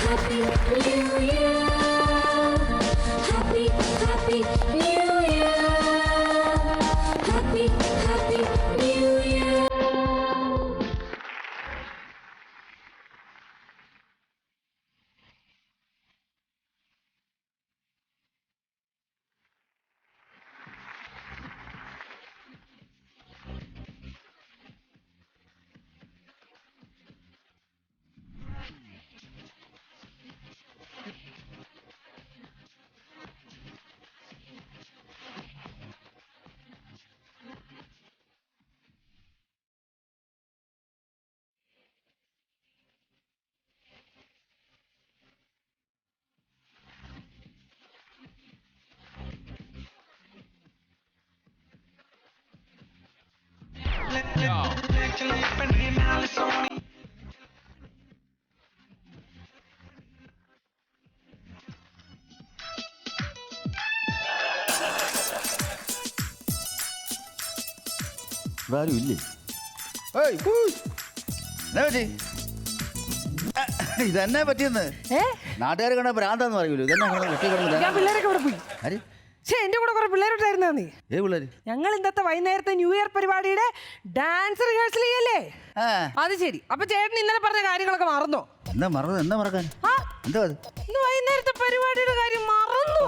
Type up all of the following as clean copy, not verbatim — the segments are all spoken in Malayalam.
Happy New Year. Happy New Year. Happy New Year. ആരും ഇല്ലേ? ഇതെന്നെ പറ്റിയെന്ന് നാട്ടുകാർ കണ്ട ഭ്രാന്താന്ന് പറയൂലോ. ഇതെന്നെ ഞാൻ പിള്ളേരൊക്കെ ഇവിടെ പോയി. എന്റെ കൂടെ കുറെ പിള്ളേരുണ്ടായിരുന്നേ. ഏ പിള്ളേര്? ഞങ്ങൾ ഇന്നത്തെ വൈകുന്നേരത്തെ ന്യൂ ഇയർ പരിപാടിയുടെ ഡാൻസ് റിഹേഴ്സൽ ചെയ്യല്ലേ? അത് ശരി. അപ്പൊ ചേട്ടൻ ഇന്നലെ പറഞ്ഞ കാര്യങ്ങളൊക്കെ മറന്നോ? എന്താ മറന്നു? എന്താ മറക്കാൻ? എന്താ ഇന്ന് വൈകുന്നേരത്തെ പരിപാടിയുടെ കാര്യം മറന്നോ?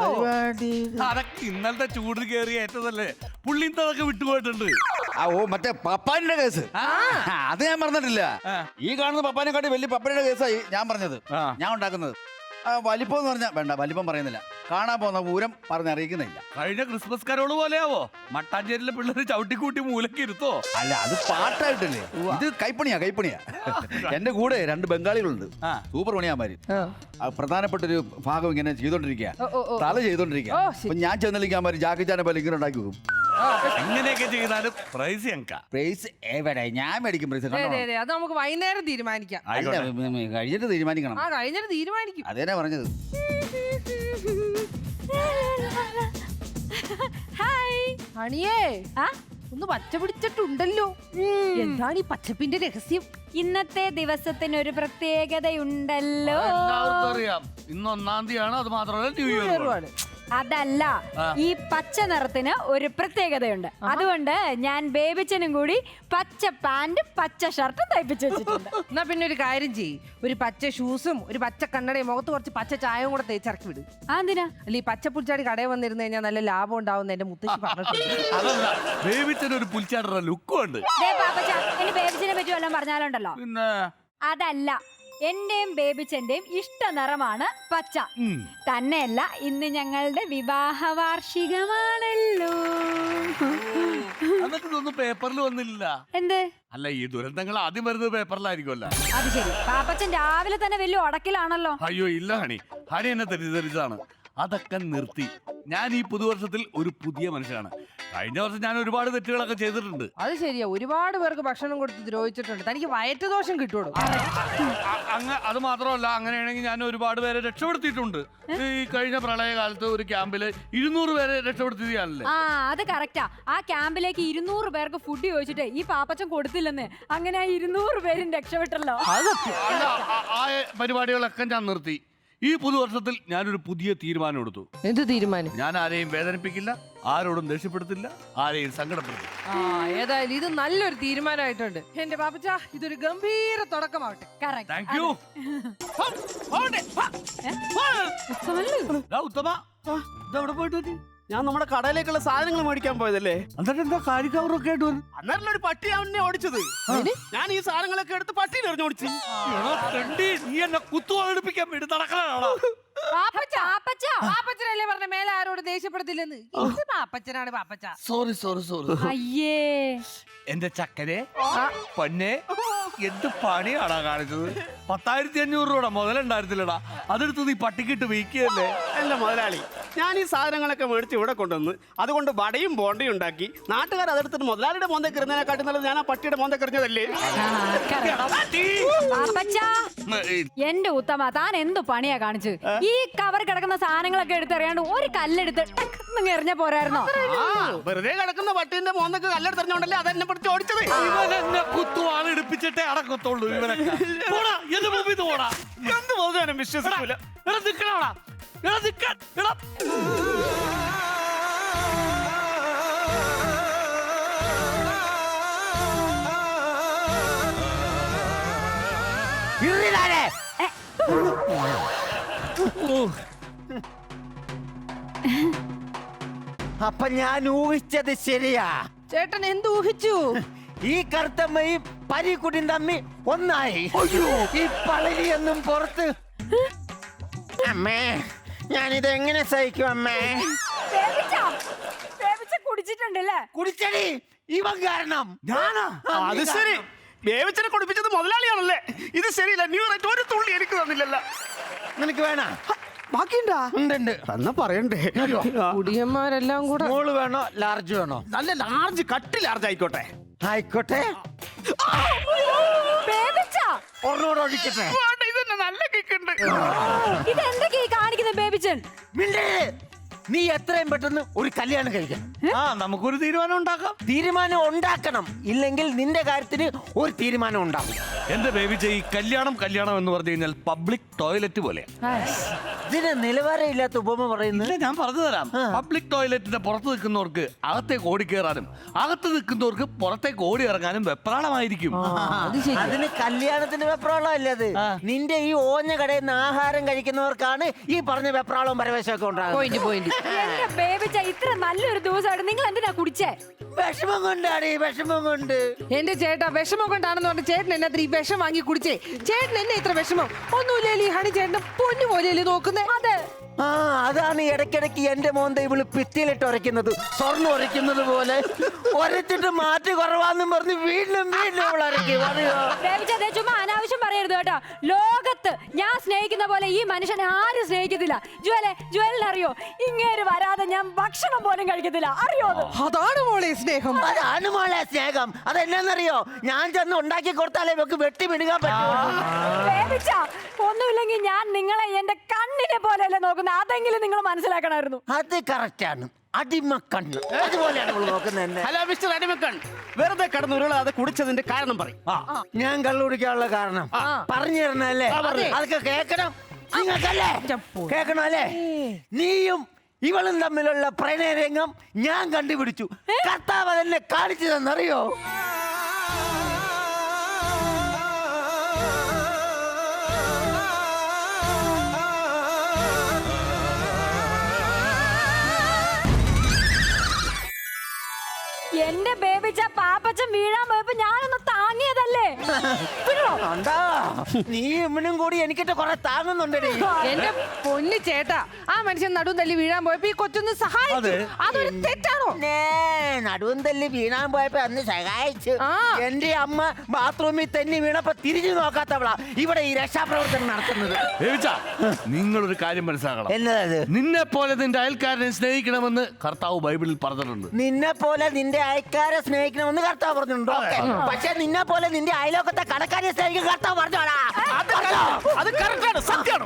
അതൊക്കെ ഇന്നലത്തെ ചൂടിൽ കയറി ഏറ്റതല്ലേ. പുള്ളിന്നതൊക്കെ വിട്ടുപോയിട്ടുണ്ട്. ഓ മറ്റേ പപ്പാനിയുടെ കേസ്, അത് ഞാൻ മറന്നിട്ടില്ല. ഈ കാണുന്ന പപ്പാനെക്കാട്ടി വലിയ പപ്പയുടെ കേസായി ഞാൻ പറഞ്ഞത്, ഞാൻ ഉണ്ടാക്കുന്നത്. വലിപ്പം എന്ന് പറഞ്ഞാൽ വേണ്ട, വലിപ്പം പറയുന്നില്ല. കാണാൻ പോകുന്ന പൂരം പറഞ്ഞറിയിക്കുന്നില്ല. കഴിഞ്ഞ ക്രിസ്മസ് കരോള് പോലെയാവോ? മട്ടാഞ്ചേരിയിലെ പിള്ളേര് ചവിട്ടിക്കൂട്ടി മൂലക്ക് ഇരുത്തോ? അല്ല, അത് പാട്ടായിട്ടല്ലേ. ഇത് കൈപ്പണിയാ. എന്റെ കൂടെ 2 ബംഗാളികളുണ്ട്, സൂപ്പർ പണിയാമാര്. പ്രധാനപ്പെട്ടൊരു ഭാഗം ഇങ്ങനെ ചെയ്തോണ്ടിരിക്കുക, തല ചെയ്തോണ്ടിരിക്കുക. അപ്പൊ ഞാൻ ചെന്നലിക്കാമാര് ജാക്കിച്ചാനെ പോലെ ഇങ്ങനെ ഉണ്ടാക്കി വെക്കും. എങ്ങനെയൊക്കെ ചെയ്താലും പ്രൈസ് ഞങ്ങ. പ്രൈസ് എവിടെ? ഞാൻ മേടിക്കും പ്രൈസ്. അത് നമുക്ക് വൈകുന്നേരം തീരുമാനിക്കാം. കഴിഞ്ഞിട്ട് തീരുമാനിക്കണം. കഴിഞ്ഞിട്ട് തീരുമാനിക്കും. അതേനാ പറഞ്ഞത്. ഹായ് ഹണിയേ, ഒന്ന് പച്ച പിടിച്ചിട്ടുണ്ടല്ലോ. എന്താണ് ഈ പച്ചപ്പിന്റെ രഹസ്യം? ഇന്നത്തെ ദിവസത്തിന് ഒരു പ്രത്യേകതയുണ്ടല്ലോ. എല്ലാവർക്കും അറിയാം, ഇന്ന് 1-ാം തീയതിയാണ്. അത് മാത്രമല്ല ന്യൂ ഇയർ. അതല്ല, ഈ പച്ച നിറത്തിന് ഒരു പ്രത്യേകതയുണ്ട്. അതുകൊണ്ട് ഞാൻ ബേബിച്ചനും കൂടി പച്ച പാന്റ് പച്ച ഷർട്ടും തയ്പ്പിച്ചു വെച്ചിട്ടുണ്ട്. എന്നാ പിന്നെ ഒരു കാര്യം ചെയ്യ്, ഒരു പച്ച ഷൂസും ഒരു പച്ച കണ്ണടയും മുഖത്ത് കുറച്ച് പച്ച ചായയും കൂടെ തേച്ചിറക്കി വിടും. എന്തിനാ? അല്ല, ഈ പച്ച പുൽച്ചാടി കടയിൽ വന്നിരുന്നു കഴിഞ്ഞാൽ നല്ല ലാഭം ഉണ്ടാവുന്ന എന്റെ മുത്തശ്ശി പറഞ്ഞിട്ടുണ്ട്. അതല്ല, ബേബിച്ചനൊരു പുൽച്ചാട ലുക്കും ഉണ്ട്. ഇനി ബേബിച്ചനെ പറ്റി വല്ലതും പറഞ്ഞാലുണ്ടല്ലോ. പിന്നെ അതല്ല, എന്റെയും ബേബിച്ചന്റെയും ഇഷ്ട നിറമാണ് പച്ച. തന്നെയല്ല, ഇന്ന് ഞങ്ങളുടെ വിവാഹ വാർഷികമാണല്ലോ. എന്നിട്ട് ഇതൊന്നും പേപ്പറിൽ വന്നില്ല. എന്ത്? അല്ല, ഈ ദുരന്തങ്ങൾ ആദ്യം വരുന്നത് പേപ്പറിലായിരിക്കുമല്ലോ. അത് ശരി. പാപ്പച്ചൻ രാവിലെ തന്നെ വലിയ ഉടക്കിലാണല്ലോ. അയ്യോ ഇല്ല ഹണി, ഹണി എന്നെ തെറ്റിദ്ധരിച്ചതാണ്. അതൊക്കെ നിർത്തി. ഞാൻ ഈ പുതുവർഷത്തിൽ ഒരു പുതിയ മനുഷ്യനാണ്. കഴിഞ്ഞ വർഷം ഞാൻ ഒരുപാട് തെറ്റുകളൊക്കെ ചെയ്തിട്ടുണ്ട്. അത് ശരിയാ, ഒരുപാട് പേർക്ക് ഭക്ഷണം കൊടുത്ത് ദ്രോഹിച്ചിട്ടുണ്ട്. തനിക്ക് വയറ്റുദോഷം കിട്ടുള്ളൂ. അത് മാത്രമല്ല, അങ്ങനെയാണെങ്കിൽ ഞാൻ ഒരുപാട് പേരെ രക്ഷപ്പെടുത്തിയിട്ടുണ്ട്. ഈ കഴിഞ്ഞ പ്രളയകാലത്ത് ഒരു ക്യാമ്പില് 200 പേരെ രക്ഷപ്പെടുത്തിയാണല്ലേ. അത് കറക്റ്റാ. ആ ക്യാമ്പിലേക്ക് 200 പേർക്ക് ഫുഡ് ചോദിച്ചിട്ട് ഈ പാപ്പച്ചൻ കൊടുത്തില്ലെന്ന്. അങ്ങനെ 200 പേരും രക്ഷപ്പെട്ടല്ലോ. ആ പരിപാടികളൊക്കെ ഞാൻ നിർത്തി. ഈ പുതുവർഷത്തിൽ ഞാനൊരു പുതിയ തീരുമാനം എടുത്തു. എന്ത് തീരുമാനം? ഞാൻ ആരെയും വേദനിപ്പിക്കില്ല, ആരോടും ദേഷ്യപ്പെടുത്തില്ല, ആരെയും സങ്കടപ്പെടുത്തില്ല. ഏതായാലും ഇത് നല്ലൊരു തീരുമാനമായിട്ടുണ്ട് എന്റെ പാപ്പച്ച. ഇതൊരു ഗംഭീര തുടക്കമാവട്ടെ. Thank you. ഉത്തമ, ഇതെവിടെ പോയിട്ട്? ഞാൻ നമ്മുടെ കടയിലേക്കുള്ള സാധനങ്ങൾ മേടിക്കാൻ പോയതല്ലേ. എന്നിട്ട് എന്താ കാര്യക്കവറൊക്കെ ആയിട്ട് വരും? അന്നേരം ഒരു പട്ടി അവനെ ഓടിച്ചത്. ഞാൻ ഈ സാധനങ്ങളൊക്കെ എടുത്ത് പട്ടിയിൽ എറിഞ്ഞോടിച്ചു. നീ എന്നെ കുത്തുവാടിപ്പിക്കാൻ വേണ്ടി നടക്കലാണോ? പാപ്പച്ചനല്ലേ പറഞ്ഞ മേലെ ആരോട് ദേഷ്യപ്പെടുത്തില്ലെന്ന്. ഇത് പാപ്പച്ചനാണ് പാപ്പച്ച. സോറി. അയ്യേ, എന്റെ ചക്കരെ പൊന്നെ, എന്ത് പണിയാടാ കാണിച്ചത്. 10,500 രൂപ മുതലുണ്ടായിരുന്നില്ലടാ, അതെടുത്ത് നീ പട്ടിക്കിട്ട് വീക്കിയല്ലേ. അല്ല മുതലാളി, ഞാൻ ഈ സാധനങ്ങളൊക്കെ മേടിച്ച് ഇവിടെ കൊണ്ടുവന്ന് അതുകൊണ്ട് വടയും ബോണ്ടയും ഉണ്ടാക്കി നാട്ടുകാർ അതെടുത്തിട്ട് മുതലാളിയുടെ മോന്തയ്ക്ക് എറിഞ്ഞതിനെക്കാട്ടി നല്ലത് ഞാൻ ആ പട്ടിയുടെ മോന്തയ്ക്ക് എറിഞ്ഞതല്ലേ. എന്റെ ഉത്തമ, താൻ എന്തു പണിയാ കാണിച്ചു? ഈ കവർ കിടക്കുന്ന സാധനങ്ങളൊക്കെ എടുത്തെറിയാണ്ട് ഒരു കല്ലെടുത്ത് എറിഞ്ഞ പോരായിരുന്നോ? വെറുതെ കിടക്കുന്ന പട്ടീന്റെ മോന്തയ്ക്ക് കല്ലെടുത്തെറിഞ്ഞോണ്ടല്ലേ അതെന്നെ പിടിച്ച് ഓടിച്ചത്. ഇവനെന്നെ കുത്തുവാളെടുപ്പിച്ചിട്ടേ അടക്കത്തുള്ളൂ. ഇവനൊക്കെ എന്ത് പറഞ്ഞാലും വിശ്വസിക്കൂല. എടാ നിക്കണോടാ, എടാ നിക്കാൻ, എടാ അപ്പൊ ഞാൻ ഊഹിച്ചത് ശരിയാ. ചേട്ടൻ എന്ത് ഊഹിച്ചു? ഈ കറുത്തമ്മയും പരീക്കുട്ടിയും തമ്മി ഒന്നായി. ഈ പളരിയൊന്നും പുറത്ത്. അമ്മേ, ഞാനിത് എങ്ങനെ സഹിക്കും അമ്മേ? കുടിച്ചിട്ടുണ്ടല്ലേ? കുടിച്ചടി ഇവൻ കാരണം. ഞാനാ? അത് ശരി, ബേബിച്ചനെ കുടിപ്പിച്ചത് മുതലാളിയാണല്ലേ? ഇത് ശരിയില്ല. ന്യൂ ഇയർ ആയിട്ട് ഒരു തുള്ളി എനിക്ക് തന്നില്ലല്ലോ. നിനക്ക് വേണ? ബാക്കിയുണ്ടാ? ഉണ്ട്. എന്നാ പറയണ്ടേ? കുടിയന്മാരെല്ലാം കൂടെ. സ്മോള് വേണോ ലാർജ് വേണോ? നല്ല ലാർജ്, കട്ടി ലാർജ് ആയിക്കോട്ടെ. ആയിക്കോട്ടെ. ഒന്നോട് ഒഴിക്കട്ടെ. ഇതന്നെ നല്ല കിക്കുണ്ട്. ഇത് എന്തൊക്കെയാ കാണിക്കുന്നത് ബേബിച്ചൻ? നീ എത്രയും പെട്ടെന്ന് ഒരു കല്യാണം കഴിക്കണം. നമുക്കൊരു തീരുമാനം ഉണ്ടാക്കാം. തീരുമാനം ഉണ്ടാക്കണം, ഇല്ലെങ്കിൽ നിന്റെ കാര്യത്തിന് ഒരു തീരുമാനം ഉണ്ടാകും. എന്റെ ബേബിച്ച ഈ കല്യാണം എന്ന് പറഞ്ഞു കഴിഞ്ഞാൽ പബ്ലിക് ടോയ്ലറ്റ് പോലെ. ഇതിന് നിലവാരമില്ലാത്ത ഉപമ പറയുന്നത്. ഞാൻ പറഞ്ഞു തരാം. പബ്ലിക് ടോയ്ലറ്റിന്റെ പുറത്ത് നിൽക്കുന്നവർക്ക് അകത്തേക്ക് ഓടിക്കേറാനും അകത്ത് നിൽക്കുന്നവർക്ക് പുറത്തേക്ക് ഓടി ഇറങ്ങാനും വെപ്രാളമായിരിക്കും. അതിന് കല്യാണത്തിന് വെപ്രാളമല്ല അത്. നിന്റെ ഈ ഓഞ്ഞ കടയിൽ നിന്ന് ആഹാരം കഴിക്കുന്നവർക്കാണ് ഈ പറഞ്ഞ വെപ്രാളവും പരവേശമൊക്കെ ഉണ്ടാകുന്നത്. പോയിന്റ്. എന്റെ ബേബിച്ച ഇത്ര നല്ലൊരു ദിവസമായിട്ട് നിങ്ങൾ എന്തിനാ കുടിച്ചേ? വിഷമം കൊണ്ടാണ്, വിഷമം കൊണ്ട്. എന്റെ ചേട്ടാ വിഷമം കൊണ്ടാണെന്ന് പറഞ്ഞ ചേട്ടൻ എന്നാ ഈ വിഷം വാങ്ങി കുടിച്ചേ? ചേട്ടൻ എന്നെ ഇത്ര വിഷമം ഒന്നുമില്ലേ? ഈ ഹണി ചേട്ടൻ പൊന്നു പോലെയല്ലേ നോക്കുന്നേ? അതെ, അതാണ് ഇടയ്ക്കിടയ്ക്ക് എന്റെ മോന്ത ഇവള് ഭിത്തിയിലിട്ട് ഉരയ്ക്കുന്നത്, സ്വർണ്ണം ഉരയ്ക്കുന്നത് പോലെ. ഉരച്ചിട്ട് മാറ്റി കുറവാന്നും പറഞ്ഞ് വീണ്ടും വീണ്ടും ഇവൾ ഉരയ്ക്കും. അറിയോ ബേബിച്ച, അതേ ചുമ്മാ അനാവശ്യം പറയരുത് കേട്ടോ. ലോകത്ത് ഞാൻ സ്നേഹിക്കുന്ന പോലെ ഈ മനുഷ്യനെ ആരും സ്നേഹിക്കത്തില്ല. ജുവലിന് അറിയോ, ഇങ്ങേര് വരാതെ ഞാൻ ഭക്ഷണം പോലും കഴിക്കത്തില്ല. അറിയോ? അതാണ് മോളെ സ്നേഹം. അതാണ് മോളെ സ്നേഹം. അതെന്നാന്നറിയോ, ഞാൻ ചെന്ന് ഉണ്ടാക്കി കൊടുത്താലേ ഇവക്ക് വെട്ടി മിനുകാൻ പറ്റും. ബേബിച്ച, ഒന്നുമില്ലെങ്കിൽ ഞാൻ നിങ്ങളെ എന്റെ കണ്ണിനെ പോലെയല്ലേ നോക്കുന്നത്. അതെങ്കിലും നിങ്ങൾ മനസ്സിലാക്കണമായിരുന്നു. അത് കറക്റ്റാണ്. അടിമക്കണ്ണ് അതുപോലെയാണ് ഇവള് നോക്കുന്നത്. ഹലോ മിസ്റ്റർ അടിമക്കൺ, വെറുതെ കിടന്ന് ഉരുളാതെ കുടിച്ചതിന്റെ കാരണം പറയും. ഞാൻ കള്ളു കുടിക്കാനുള്ള കാരണം പറഞ്ഞു തരണല്ലേ? അതൊക്കെ കേക്കണം നിങ്ങൾക്കല്ലേ? കേൾക്കണോ അല്ലേ? നീയും ഇവളും തമ്മിലുള്ള പ്രണയരംഗം ഞാൻ കണ്ടുപിടിച്ചു. കർത്താവ് അതെന്നെ കാണിച്ചു തന്നറിയോ? എന്റെ ബേബിച്ച, പാപ്പച്ചൻ വീഴാൻ പോയപ്പോ ഞാനൊന്ന് താങ്ങിയതല്ലേ? നീ ഇമ്മനും കൂടി എനിക്കിട്ട് കൊറേ താങ്ങുന്നുണ്ടടി. എന്റെ പൊന്നു ചേട്ടാ, ആ മനുഷ്യൻ നടുവും തല്ലി വീഴാൻ പോയപ്പോ ഈ കൊച്ചൊന്ന് സഹായിച്ചു. അതൊരു തെറ്റാണോ? നടുവും തല്ലി വീണാൻ പോയപ്പോ അന്ന് സഹായിച്ചു. എന്റെ അമ്മ ബാത്റൂമിൽ തന്നെ വീണപ്പോ തിരിഞ്ഞു നോക്കാത്തവളാ ഇവിടെ ഈ രക്ഷാപ്രവർത്തനം നടത്തുന്നത്. നിങ്ങളൊരു കാര്യം മനസ്സിലാക്കണം. എന്നതത്? നിന്നെ പോലെ നിന്റെ അയൽക്കാരനെ സ്നേഹിക്കണമെന്ന് കർത്താവ് ബൈബിളിൽ പറഞ്ഞിട്ടുണ്ട്. നിന്നെ പോലെ നിന്റെ അയൽക്കാരെ സ്നേഹിക്കണമെന്ന് കർത്താവ് പറഞ്ഞിട്ടുണ്ടോ? പക്ഷെ നിന്നെ പോലെ നിന്റെ അയലോക്കത്തെ കടക്കാരെ സ്നേഹിക്കാൻ കർത്താവ് പറഞ്ഞോടാ. അത് കറക്റ്റാണ്, സത്യമാണ്.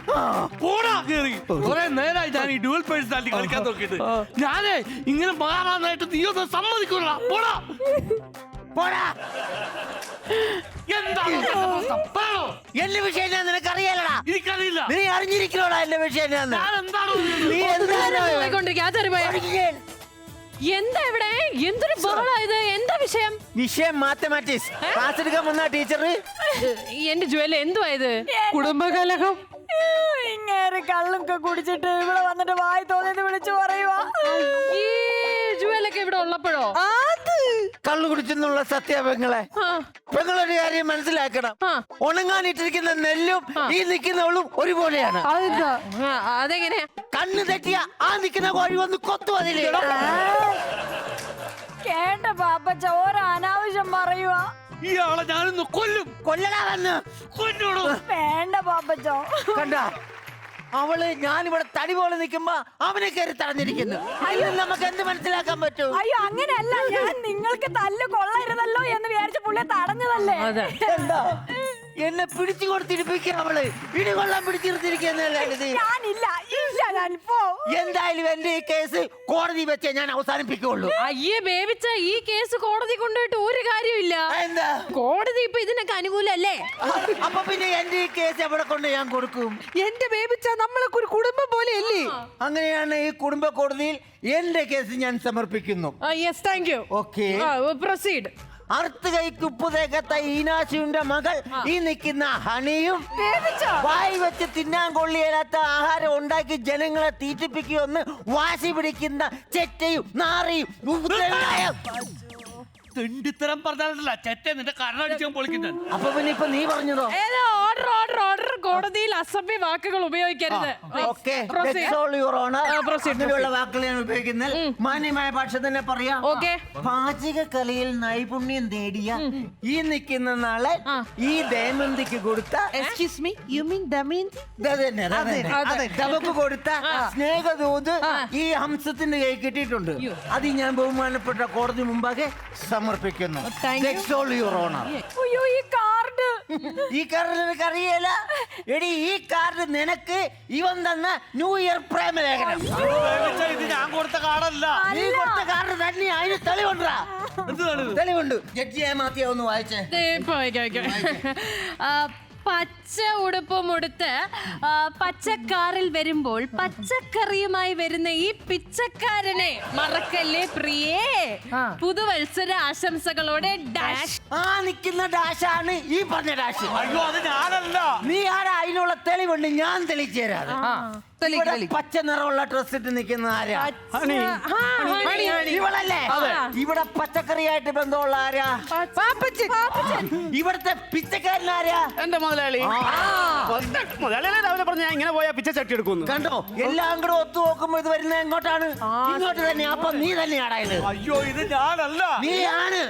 കുറെ നേരമായി ഞാൻ ഈ ഡ്യുവൽ പേഴ്സണാലിറ്റി കളിക്കാൻ നോക്കിയിട്ട്. ഞാനേ ഇങ്ങനെ മാറാനായിട്ട് നീ ഒന്ന് സമ്മതിക്കൂല. പോടാ പോടാ. എന്താണ് എന്റെ വിഷയം ഞാൻ നിനക്കറിയാലടാ. എനിക്കറിയില്ല. നീ അറിഞ്ഞിരിക്കണോടാ എന്റെ വിഷയം ഞാൻ. ഞാൻ എന്താണ് നീ എന്താ ഇവിടെ എന്തൊരു ബഹളായത്? എന്താ വിഷയം? വിഷയം മാത്തമാറ്റിക്സ് ക്ലാസ് എടുക്കാൻ വന്ന ടീച്ചർ. എന്റെ ജുവൽ എന്തുവാ ഇത്? കുടുംബകലഹം. ഇങ്ങേര് കള്ളൊക്കെ കുടിച്ചിട്ട് ഇവിടെ വന്നിട്ട് വായി തോന്നിയത് വിളിച്ചു പറയുവാ. ഈ ജുവലൊക്കെ ഇവിടെ ഉള്ളപ്പോഴോ? കള്ളു കുടിച്ചെന്നുള്ള സത്യ പെങ്ങളെ. പെങ്ങളൊരു കാര്യം മനസ്സിലാക്കണം. ഉണങ്ങാനിട്ടിരിക്കുന്ന നെല്ലും ഈ നിൽക്കുന്നവളും ഒരുപോലെയാണ്. അതെങ്ങനെയാ? കണ്ണ് തെറ്റിയ ആ നിൽക്കുന്ന കോഴി വന്ന് കൊത്തു അതില്. കേട്ട പാപ്പച്ച ഓരോ അനാവശ്യം പറയുവാ. ഇയാളെ ഞാനൊന്ന് കൊല്ലും. കൊല്ലടാ വന്ന് കൊല്ലൂടോ. വേണ്ട പാപ്പച്ചോ. കണ്ട അവള് ഞാനിവിടെ തടി പോലെ നിൽക്കുമ്പോ അവനെ കയറി തടഞ്ഞിരിക്കുന്നു. അയ്യോ, നമുക്ക് എന്ത് മനസ്സിലാക്കാൻ പറ്റൂ? അയ്യോ, അങ്ങനെയല്ല. ഞാൻ നിങ്ങൾക്ക് തല്ല് കൊള്ളരുതല്ലോ എന്ന് വിചാരിച്ച പുള്ളിയെ തടഞ്ഞതല്ലേ. എന്താ എന്നെ പിടിച്ചു കൊടുത്തിരിപ്പിക്കുക അവള് ഇടികൊള്ളാൻ പിടിച്ചിരുത്തിരിക്കുന്നല്ലേ ഞാനില്ല ഇല്ല ഞാൻ പോ. എന്തായാലും എന്റെ ഈ കേസ് കോടതി വെച്ചേ ഞാൻ അവസാനിപ്പിക്കുള്ളൂ. അയ്യേ ബേബിച്ച ഈ കേസ് കോടതി കൊണ്ടുപോയിട്ട് ഒരു കാര്യമില്ല. എന്താ കോടതി ഇപ്പൊ ഇതിനൊക്കെ അനുകൂലല്ലേ? അപ്പൊ പിന്നെ എന്റെ ഈ കേസ് എവിടെ കൊണ്ട് ഞാൻ കൊടുക്കും? എന്റെ ബേബിച്ച നമ്മളൊക്കെ ഒരു കുടുംബം പോലെയല്ലേ? അങ്ങനെയാണ് ഈ കുടുംബ കോടതിയിൽ എന്റെ കേസ് ഞാൻ സമർപ്പിക്കുന്നു. Yes thank you. Okay, proceed. അറുത്ത് കൈക്ക് ഉപ്പ് തേക്കത്ത ഈനാശിയുടെ മകൾ ഈ നിൽക്കുന്ന ഹണിയും വായി വെച്ച് തിന്നാൻ കൊള്ളിയേലാത്ത ആഹാരം ഉണ്ടാക്കി ജനങ്ങളെ തീറ്റിപ്പിക്കുമെന്ന് വാശി പിടിക്കുന്ന ചെറ്റയും നാറിയും തെണ്ടിത്തരം പറഞ്ഞാലല്ല ചെറ്റ നിന്റെ കരണടിച്ചാൻ പൊളിക്കുന്നത്. അപ്പൊ പിന്നെ ഇപ്പൊ നീ പറഞ്ഞതോ? Order order order. കോടതിയിൽ അസഭ്യ വാക്കുകൾ ഉപയോഗിക്കരുത്. Okay, Proceed. അങ്ങനെയുള്ള വാക്കുകൾ ഞാൻ ഉപയോഗിക്കുന്നത് മാന്യമായ ഭാഷ തന്നെ പറയാം. Okay. പാചക കലയിൽ നൈപുണ്യം നേടിയ ഈ നിൽക്കുന്ന നാളെ ഈ ദമയന്തിക്ക് കൊടുത്ത excuse me, you mean Damayanti? നമുക്ക് കൊടുത്ത സ്നേഹദൂത് ഈ ഹംസത്തിന്റെ കൈ കിട്ടിയിട്ടുണ്ട്. അത് ഞാൻ ബഹുമാനപ്പെട്ട കോടതി മുമ്പാകെ സമർപ്പിക്കുന്നു. That's all, Your Honor. അയ്യോ ഈ കാർഡ്. ഈ കാർഡ് നിനക്ക് അറിയില്ല എടി, ഈ കാർഡ് നിനക്ക് ഇവൻ തന്ന ന്യൂ ഇയർ പ്രേമലേഖനം. ഇത് ഞാൻ കൊടുത്ത കാർഡല്ല. നീ കൊടുത്ത കാർഡ് തന്നെ, അതിന് തെളിവുണ്ടാ? തെളിവുണ്ട്. ജഡ്ജി മാത്തിയ ഒന്ന് വായിച്ചേ. പച്ച ഉടുപ്പും ഉടുത്ത് പച്ചക്കാറിൽ വരുമ്പോൾ പച്ചക്കറിയുമായി വരുന്ന ഈ പിച്ചക്കാരനെ മറക്കല്ലേ പ്രിയേ. പുതുവത്സര ആശംസകളോടെ ഡാഷ്. ആ നിൽക്കുന്ന ഡാഷാണ് ഈ പറഞ്ഞ ഡാഷ്. അയ്യോ അത് ഞാനല്ല. നീ ആരാ? അതിനുള്ള തെളിവുണ്ട്, ഞാൻ തെളിച്ചു തരാം. ഇവിടെ പച്ച നിറമുള്ള ഡ്രസ് ഇട്ട് നിൽക്കുന്ന ആരാ? ഇവളല്ലേ? ഇവിടെ പച്ചക്കറിയായിട്ട് ബന്ധമുള്ള ആരാ? ഇവിടുത്തെ പിച്ചക്കാരനാരാ? എന്റെ മുതലാളി. മുതലാളി രാവിലെ പറഞ്ഞ ഞാൻ ഇങ്ങനെ പോയാ പിച്ച ചട്ടി എടുക്കുന്നു. കണ്ടോ, എല്ലാം കൂടെ ഒത്തു നോക്കുമ്പോ ഇത് വരുന്നത് എങ്ങോട്ടാണ്? ഇങ്ങോട്ട് തന്നെ. അപ്പൊ നീ തന്നെയാടാ ഇത്? അയ്യോ ഇത് ഞാനല്ല. നീയാണ്.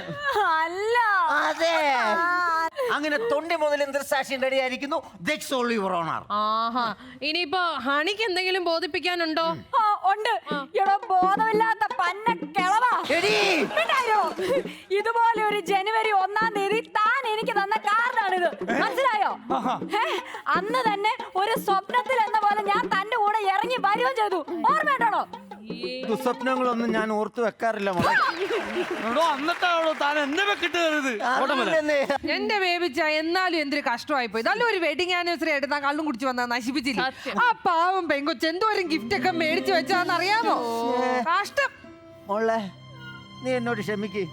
അല്ല. അതെ. അങ്ങനെ തൊണ്ടി മുതൽ ദൃസാക്ഷി റെഡിയായിരിക്കുന്നു. That's all, Your Honor. ആഹാ, ഇനിയിപ്പോ ഹണിക്ക് എന്തെങ്കിലും ബോധിപ്പിക്കാനുണ്ടോ? ഉണ്ട്. എടോ ബോധമില്ലാത്ത പന്ന കിളവാ. ഇതുപോലെ ഒരു ജനുവരി 1-ാം തീയതി താൻ എനിക്ക് തന്ന കാർഡാണിത്. മനസ്സിലായോ? അന്ന് തന്നെ ഒരു സ്വപ്നത്തിൽ എന്ന പോലെ ഞാൻ തന്റെ കൂടെ ഇറങ്ങി വരികയും ചെയ്തു. ഓർമ്മയുണ്ടോ? ദുസ്വപ്നങ്ങളൊന്നും ഞാൻ ഓർത്തു വെക്കാറില്ല. അന്നത്താണോ താൻ എന്നെ വെക്കിട്ട് എന്റെ ബേബിച്ച എന്നാലും എന്തൊരു കഷ്ടമായി പോയി. നല്ലൊരു വെഡിങ് ആനിവേഴ്സറി ആയിട്ട് താൻ കള്ളും കുടിച്ച് വന്നാൽ നശിപ്പിച്ചില്ല. ആ പാവം പെങ്കൊച്ച് എന്തോരം ഗിഫ്റ്റ് ഒക്കെ മേടിച്ചു വെച്ചാന്ന് അറിയാമോ? കഷ്ടം. മോളെ, നീ എന്നോട് ക്ഷമിക്ക്.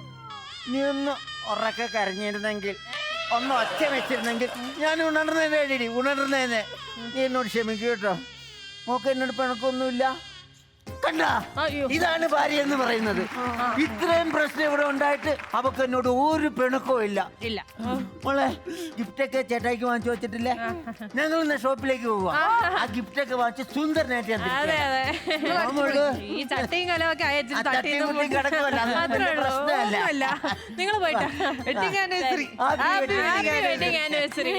നീ ഒന്ന് ഉറക്കെ കരഞ്ഞിരുന്നെങ്കിൽ, ഒന്ന് ഒച്ച വെച്ചിരുന്നെങ്കിൽ ഞാൻ ഉണർന്നേനെ. നീ എന്നോട് ക്ഷമിക്കൂ കേട്ടോ. മോക്ക് എന്നോട് പിണക്കൊന്നുമില്ല. കണ്ട, ഇതാണ് ഭാര്യ എന്ന് പറയുന്നത്. ഇത്രയും പ്രശ്നം ഇവിടെ ഉണ്ടായിട്ട് അവക്ക് എന്നോട് ഒരു പിണക്കവും ഇല്ല. മോളെ, ഗിഫ്റ്റ് ഒക്കെ ചേട്ടായിക്ക് വാങ്ങിച്ചു വെച്ചിട്ടില്ലേ? ഞങ്ങൾ ഇന്ന് ഷോപ്പിലേക്ക് പോവാ. ആ ഗിഫ്റ്റ് ഒക്കെ വാങ്ങിച്ച് സുന്ദരനായിട്ട് ഈ ചട്ടിയും കലമൊക്കെ പ്രശ്നമല്ല. നിങ്ങൾ പോയിട്ട് വെഡിങ് ആനിവേഴ്സറി. വെഡിങ് ആനിവേഴ്സറി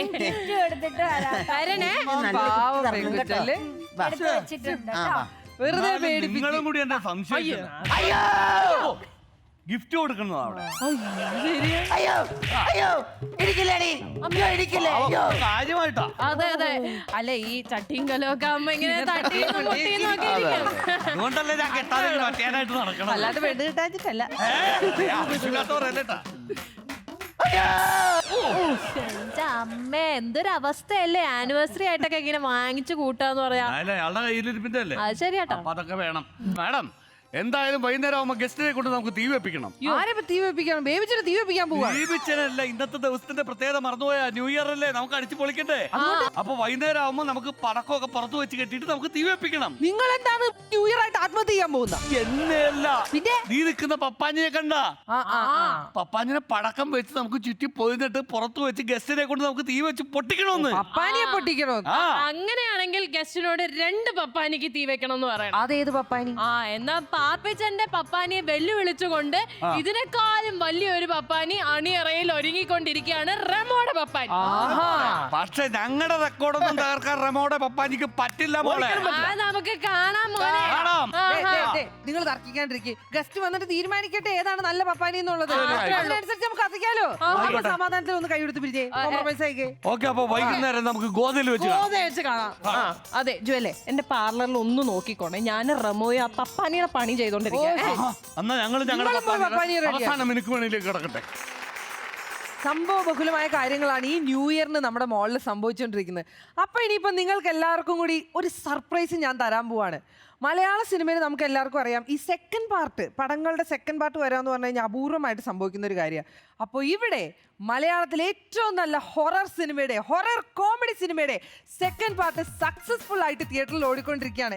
എടുത്തിട്ട് വരണേ. പാവം പെങ്കൊച്ചല്ലേ? വെച്ചിട്ടുണ്ട് കേട്ടോ. വെറുതെ പേടിപ്പിച്ചു. നിങ്ങളും കൂടി എന്നെ സംശയം. ഗിഫ്റ്റ് കൊടുക്കുന്നതാ അവിടെ. കാര്യമായിട്ടാ. അതെ അതെ. അല്ല ഈ ചട്ടിയും കലമൊക്കെ ആവുമ്പോ ഇങ്ങനെ തട്ടിയും മുട്ടിയും ഒക്കെ ഇരിക്കും. അതുകൊണ്ടല്ലേ ഞാൻ കെട്ടാതെ മറ്റേനായിട്ട് നടക്കണം. അല്ലാണ്ട് പെണ്ണ് കിട്ടാച്ചിട്ടല്ല. ആവശ്യമില്ലാത്തവരല്ലേട്ടാ. അമ്മേ എന്തൊരവസ്ഥയല്ലേ ആനിവേഴ്സറി ആയിട്ടൊക്കെ ഇങ്ങനെ വാങ്ങിച്ചു കൂട്ടാന്ന് പറയാ. അയാളുടെ കയ്യിലിരിപ്പിന്റെ അല്ലേ? അത് ശരിയാട്ടോ. അപ്പൊ അതൊക്കെ വേണം. മാഡം, എന്തായാലും വൈകുന്നേരം ആവുമ്പോ ഗസ്റ്റിനെ കൊണ്ട് നമുക്ക് തീ വെപ്പിക്കണം. ആരെ തീ വെപ്പിക്കണം? ബേബിച്ചിട്ട് തീ വെപ്പിക്കാൻ പോവാ. ദീപിച്ചനല്ല, ഇന്നത്തെ ദിവസത്തിന്റെ പ്രത്യേകത മറന്നുപോയാ. ന്യൂ ഇയർ അല്ലേ, നമുക്ക് അടിച്ചു പൊളിക്കണ്ടേ? അപ്പൊ വൈകുന്നേരം ആവുമ്പോ നമുക്ക് പടക്കമൊക്കെ പുറത്തു വെച്ച് കെട്ടിട്ട് നമുക്ക് തീ വെപ്പിക്കണം. നിങ്ങൾ എന്താണ് ന്യൂ ഇയർ ആയിട്ട് ആത്മഹത്യ ചെയ്യാൻ പോകുന്ന? എന്നല്ല, നീ നിൽക്കുന്ന പപ്പാഞ്ഞിയെ കണ്ട? പപ്പാഞ്ഞിനെ പടക്കം വെച്ച് നമുക്ക് ചുറ്റി പൊതിഞ്ഞിട്ട് പുറത്തു വെച്ച് ഗസ്റ്റിനെ കൊണ്ട് നമുക്ക് തീ വെച്ച് പൊട്ടിക്കണമെന്ന്. പപ്പാനിയെ പൊട്ടിക്കണോ? അങ്ങനെയാണെങ്കിൽ ഗസ്റ്റിനോട് 2 പപ്പാനിക്ക് തീ വെക്കണം എന്ന് പറയണം. അതേത് പപ്പാനി? എന്നാ പാപ്പച്ചന്റെ പപ്പാനിയെ വെല്ലുവിളിച്ചുകൊണ്ട് ഇതിനേക്കാളും വലിയൊരു പപ്പാനി അണിയറയിൽ ഒരുങ്ങിക്കൊണ്ടിരിക്കുകയാണ് റെമോയുടെ പപ്പാനി. പക്ഷെ ഞങ്ങളുടെ റെക്കോർഡൊന്നും തകർക്കാൻ റെമോയുടെ പപ്പാനിക്ക് പറ്റില്ല മോളെ. നമുക്ക് കാണാം മോനെ. നിങ്ങൾ തർക്കിക്കാണ്ടിരിക്കും. ഗസ്റ്റ് വന്നിട്ട് തീരുമാനിക്കട്ടെ ഏതാണ് നല്ല പപ്പാനി എന്നുള്ളത്. അതിനനുസരിച്ച് നമുക്ക് കത്തിക്കാലോ. സമാധാനത്തിൽ ഒന്ന് കൈയെടുത്ത് പിരിച്ചേ. കോംപ്രമൈസ് ആയിക്കേ. ഓക്കെ, അപ്പൊ വൈകുന്നേരം നമുക്ക് ഗോതയിൽ വെച്ച് കാണാം. അതെ ജുവല്ലേ, എന്റെ പാർലറിൽ ഒന്ന് നോക്കിക്കോണേ. ഞാൻ റെമോയെ ആ പപ്പാനിയുടെ പണി ചെയ്തോണ്ടിരിക്കുക. എന്നാ ഞങ്ങളുടെ അവസാന മിനുക്ക് പണിയിലേക്ക് കിടക്കട്ടെ. സംഭവ ബഹുലമായ കാര്യങ്ങളാണ് ഈ ന്യൂ ഇയറിന് നമ്മുടെ മോളിൽ സംഭവിച്ചുകൊണ്ടിരിക്കുന്നത്. അപ്പൊ ഇനിയിപ്പോ നിങ്ങൾക്ക് എല്ലാവർക്കും കൂടി ഒരു സർപ്രൈസ് ഞാൻ തരാൻ പോവാണ്. മലയാള സിനിമയിൽ നമുക്ക് എല്ലാവർക്കും അറിയാം ഈ സെക്കൻഡ് പാർട്ട്, പടങ്ങളുടെ സെക്കൻഡ് പാർട്ട് വരാന്ന് പറഞ്ഞു കഴിഞ്ഞാൽ അപൂർവമായിട്ട് സംഭവിക്കുന്ന ഒരു കാര്യമാണ്. അപ്പോൾ ഇവിടെ മലയാളത്തിലെ ഏറ്റവും നല്ല ഹൊറർ സിനിമയുടെ, ഹൊറർ കോമഡി സിനിമയുടെ സെക്കൻഡ് പാർട്ട് സക്സസ്ഫുൾ ആയിട്ട് തിയേറ്ററിൽ ഓടിക്കൊണ്ടിരിക്കുകയാണ്.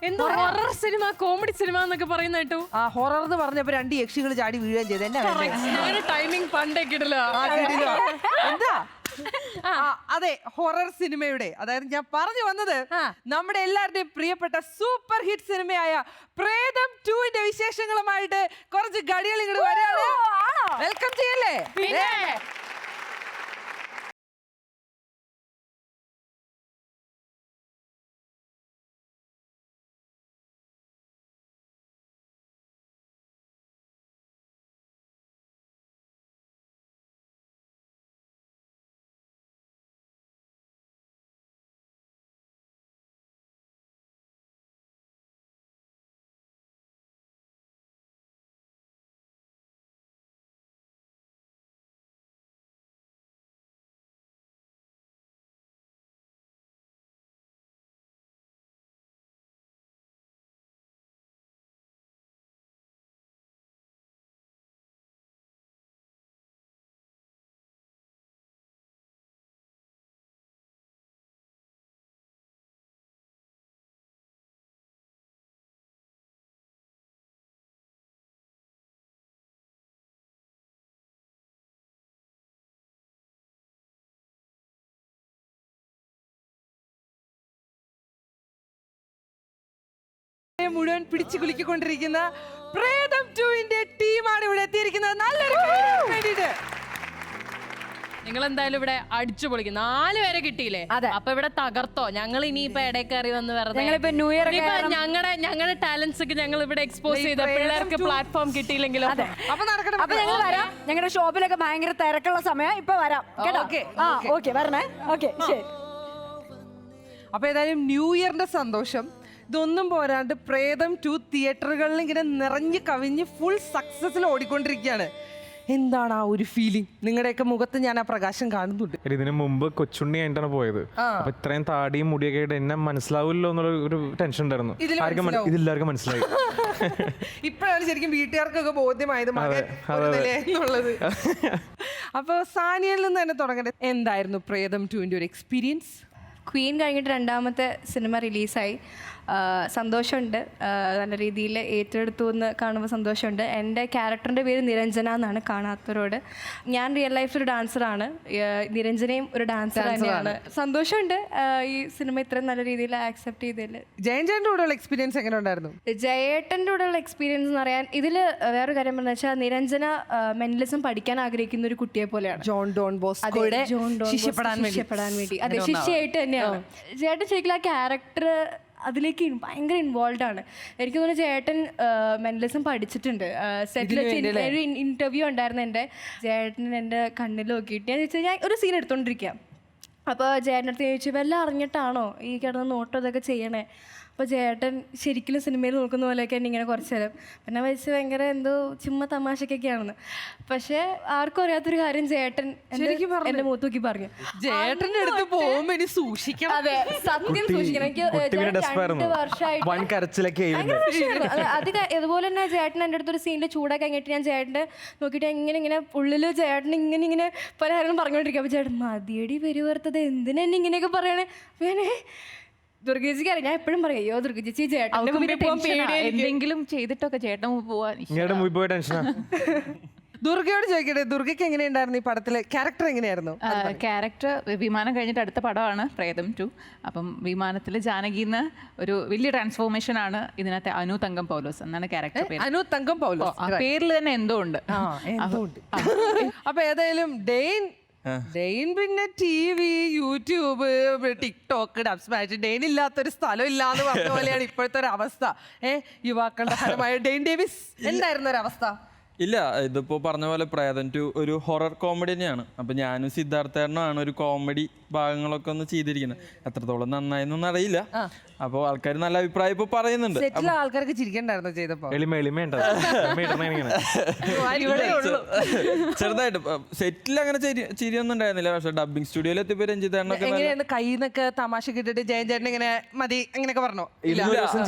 എന്തോ ഹൊറർ സിനിമ, കോമഡി സിനിമ എന്നൊക്കെ പറയുന്ന കേട്ടു. ആ ഹൊറർ എന്ന് പറഞ്ഞപ്പോ 2 യക്ഷികൾ ചാടി വീഴുകയും ചെയ്തു. എന്നെ ടൈമിംഗ് പണ്ടേ കിടില്ല. എന്താ അതെ, ഹൊറർ സിനിമയുടെ, അതായത് ഞാൻ പറഞ്ഞു വന്നത് നമ്മുടെ എല്ലാവരുടെയും പ്രിയപ്പെട്ട സൂപ്പർ ഹിറ്റ് സിനിമയായ പ്രേതം 2ന്റെ വിശേഷങ്ങളുമായിട്ട് കുറച്ച് ഗടികൾ ഇങ്ങോട്ട് വരാണ്. വെൽക്കം ചെയ്യല്ലേ. മുഴുവൻ പിടിച്ചു കുലുക്കിക്കൊണ്ടിരിക്കുന്ന പ്രേതം 2ന്റെ ടീമാണ് ഇവിടെ എത്തിയിരിക്കുന്നത്. നല്ലൊരു വേണ്ടിയിട്ട് നിങ്ങൾ എന്തായാലും ഇവിടെ അടിച്ചു പൊളിക്കും. 4 പേരെ കിട്ടിയില്ലേ? അപ്പൊ ഇവിടെ തകർത്തോ? ഞങ്ങൾ ഇനിയിപ്പോ ഇടയിൽ കയറി വന്ന് വെറുതെ ഞങ്ങളുടെ ടാലൻസ് ഒക്കെ ഞങ്ങൾ ഇവിടെ എക്സ്പോസ് ചെയ്ത പിള്ളേർക്ക് പ്ലാറ്റ്ഫോം കിട്ടിയില്ലെങ്കിലോ. അപ്പൊ നടക്കണം. അപ്പൊ ഞങ്ങൾ വരാം. ഞങ്ങളുടെ ഷോപ്പിലൊക്കെ ഭയങ്കര തിരക്കുള്ള സമയം. ഇപ്പൊ വരാം കേട്ടോ. ഓക്കെ വരണേ. ഓക്കെ ശരി. അപ്പൊ ഏതായാലും ന്യൂ ഇയറിന്റെ സന്തോഷം ഇതൊന്നും പോരാണ്ട് പ്രേതം 2 തിയേറ്ററുകളിൽ ഇങ്ങനെ നിറഞ്ഞു കവിഞ്ഞ് ഫുൾ സക്സസിൽ ഓടിക്കൊണ്ടിരിക്കുകയാണ്. എന്താണ് ആ ഒരു ഫീലിംഗ്? നിങ്ങളുടെയൊക്കെ മുഖത്ത് ഞാൻ ആ പ്രകാശം കാണുന്നുണ്ട്. ഇതിനു മുമ്പ് കൊച്ചുണ്ണി ആയിട്ടാണ് പോയത്. അപ്പൊ ഇത്രയും താടിയും മുടിയൊക്കെ ആയിട്ട് എന്നെ മനസ്സിലാവില്ലോ എന്നുള്ള ഒരു ടെൻഷൻ ഉണ്ടായിരുന്നു. ഇതെല്ലാവർക്കും മനസ്സിലായി. ഇപ്പോഴാണ് ശരിക്കും വീട്ടുകാർക്കൊക്കെ ബോധ്യമായത് മകൻ എന്നുള്ളത്. അപ്പൊ സാനിയയിൽ നിന്ന് തന്നെ തുടങ്ങട്ടെ. എന്തായിരുന്നു പ്രേതം 2ന്റെ ഒരു എക്സ്പീരിയൻസ്? ക്വീൻ കഴിഞ്ഞിട്ട് 2ാമത്തെ സിനിമ റിലീസായി. സന്തോഷമുണ്ട്. നല്ല രീതിയിൽ ഏറ്റെടുത്തു എന്ന് കാണുമ്പോൾ സന്തോഷമുണ്ട്. എൻ്റെ ക്യാരക്ടറിൻ്റെ പേര് നിരഞ്ജന എന്നാണ്, കാണാത്തവരോട്. ഞാൻ റിയൽ ലൈഫ് ഒരു ഡാൻസറാണ്. നിരഞ്ജനയും ഒരു ഡാൻസർ തന്നെയാണ്. സന്തോഷമുണ്ട് ഈ സിനിമ ഇത്രയും നല്ല രീതിയിൽ ആക്സെപ്റ്റ് ചെയ്തതിൽ. ജയന്റെ കൂടെയുള്ള എക്സ്പീരിയൻസ് എങ്ങനെ ഉണ്ടായിരുന്നു? ജയേട്ടൻ്റെ കൂടെയുള്ള എക്സ്പീരിയൻസ് എന്ന് പറയാൻ ഇതിൽ വേറൊരു കാര്യം എന്ന് വെച്ചാൽ നിരഞ്ജന മെന്റലിസം പഠിക്കാൻ ആഗ്രഹിക്കുന്ന ഒരു കുട്ടിയെ പോലെയാണ്. ജോൺ ഡോൺ ബോസ്കോയുടെ ശിഷ്യപ്പെടാൻ വേണ്ടി. അതെ, ശിഷ്യയായിട്ട് തന്നെയാണ്. ചേട്ടൻ ശരിക്കും ആ ക്യാരക്ടർ അതിലേക്ക് ഭയങ്കര ഇൻവോൾവ് ആണ്. എനിക്ക് തോന്നുന്നു ചേട്ടൻ മെന്റലിസം പഠിച്ചിട്ടുണ്ട്. സെറ്റിൽ ഒരു ഇന്റർവ്യൂ ഉണ്ടായിരുന്നു എൻ്റെ. ചേട്ടൻ എൻ്റെ കണ്ണിൽ നോക്കിയിട്ട് ഞാൻ ചോദിച്ചാൽ, ഞാൻ ഒരു സീൻ എടുത്തോണ്ടിരിക്കാം. അപ്പോൾ ചേട്ടൻ്റെ അടുത്ത് ചോദിച്ചു, വല്ല അറിഞ്ഞിട്ടാണോ ഈ കിടന്ന് നോട്ടോ ഇതൊക്കെ ചെയ്യണേ? അപ്പോൾ ചേട്ടൻ ശരിക്കും സിനിമയിൽ നോക്കുന്ന പോലെയൊക്കെ എന്നെ ഇങ്ങനെ കുറച്ച് നേരം പിന്നെ വെച്ച് ഭയങ്കര എന്തോ ചുമ്മാ തമാശക്കൊക്കെയാണെന്ന്. പക്ഷെ ആർക്കും അറിയാത്തൊരു കാര്യം ചേട്ടൻ എന്റെ മുഖത്ത് നോക്കി പറഞ്ഞു, ചേട്ടൻ്റെ അടുത്ത് പോകുമ്പോ ഇനി സൂക്ഷിക്കണം. അതെ, സത്യം സൂക്ഷിക്കണം. എനിക്ക് 2 വർഷമായിട്ട് അത് ഇതുപോലെ തന്നെ ചേട്ടൻ എൻ്റെ അടുത്തൊരു സീനിൽ ചൂടാക്കി കഴിഞ്ഞിട്ട് ഞാൻ ചേട്ടൻ്റെ നോക്കിയിട്ട് ഇങ്ങനെ ഉള്ളിൽ ചേട്ടൻ ഇങ്ങനെ പല കാര്യങ്ങളും പറഞ്ഞുകൊണ്ടിരിക്കും. അപ്പോൾ ചേട്ടൻ മതിയടി പെരുവറുത്തത് എന്തിനാ എന്നെ ഇങ്ങനെയൊക്കെ പറയണേ? ദുർഗേച്ചിക്ക് അറിയാം, ഞാൻ എപ്പോഴും പറയും, അയ്യോ ദുർഗേച്ചി ചേട്ടൻ എന്തെങ്കിലും ചെയ്തിട്ടൊക്കെ ചേട്ടൻ പോവാൻ. ദുർഗയോട് ചോദിക്കട്ടെ, ദുർഗയ്ക്ക് എങ്ങനെയുണ്ടായിരുന്നു ഈ പടത്തിലെ ക്യാരക്ടർ എങ്ങനെയായിരുന്നു? ക്യാരക്ടർ വിമാനം കഴിഞ്ഞിട്ട് അടുത്ത പടമാണ് പ്രേതം 2. അപ്പം വിമാനത്തിൽ ജാനകിന്ന് ഒരു വലിയ ട്രാൻസ്ഫോർമേഷൻ ആണ് ഇതിനകത്തെ അനു തങ്കം പൗലോസ് എന്നാണ് ക്യാരക്ടർ പേര്. അനു തങ്കം പൗലോസ്. ആ പേരിൽ തന്നെ എന്തോ ഉണ്ട്. അപ്പൊ ഏതായാലും ഡെയിൻ പിന്നെ TV, YouTube, TikTok, Dubsmash, Dain ഇല്ലാത്തൊരു സ്ഥലം ഇല്ലാന്ന് പറഞ്ഞ പോലെയാണ് ഇപ്പോഴത്തെ ഒരു അവസ്ഥ. യുവാക്കളുടെ ഹരമായ ഡെയിൻ ഡേവിസ് എന്തായിരുന്നു ഒരു അവസ്ഥ? ഇല്ല, ഇതിപ്പോ പറഞ്ഞ പോലെ പ്രേതം 2 ഒരു ഹൊറർ കോമഡി തന്നെയാണ്. അപ്പൊ ഞാനും സിദ്ധാർത്ഥേട്ടനുമാണ് ഒരു കോമഡി ഭാഗങ്ങളൊക്കെ ഒന്ന് ചെയ്തിരിക്കുന്നത്. എത്രത്തോളം നന്നായെന്നൊന്നും അറിയില്ല. അപ്പൊ ആൾക്കാർ നല്ല അഭിപ്രായം ഇപ്പൊ പറയുന്നുണ്ട്. സെറ്റിലെ ആൾക്കാർക്ക് ചിരിക്കണ്ടായിരുന്നു ചെയ്തപ്പോ? ചെറുതായിട്ട് സെറ്റിൽ അങ്ങനെ ചിരിയൊന്നും ഉണ്ടായിരുന്നില്ല. പക്ഷെ ഡബിങ് സ്റ്റുഡിയോയിൽ എത്തിയപ്പോ രഞ്ജിത്തേട്ടനൊക്കെ കയ്യിന്നൊക്കെ തമാശ കിട്ടിട്ട് ജയൻ ചേട്ടൻ ഇങ്ങനെ മതി അങ്ങനെയൊക്കെ പറഞ്ഞോ?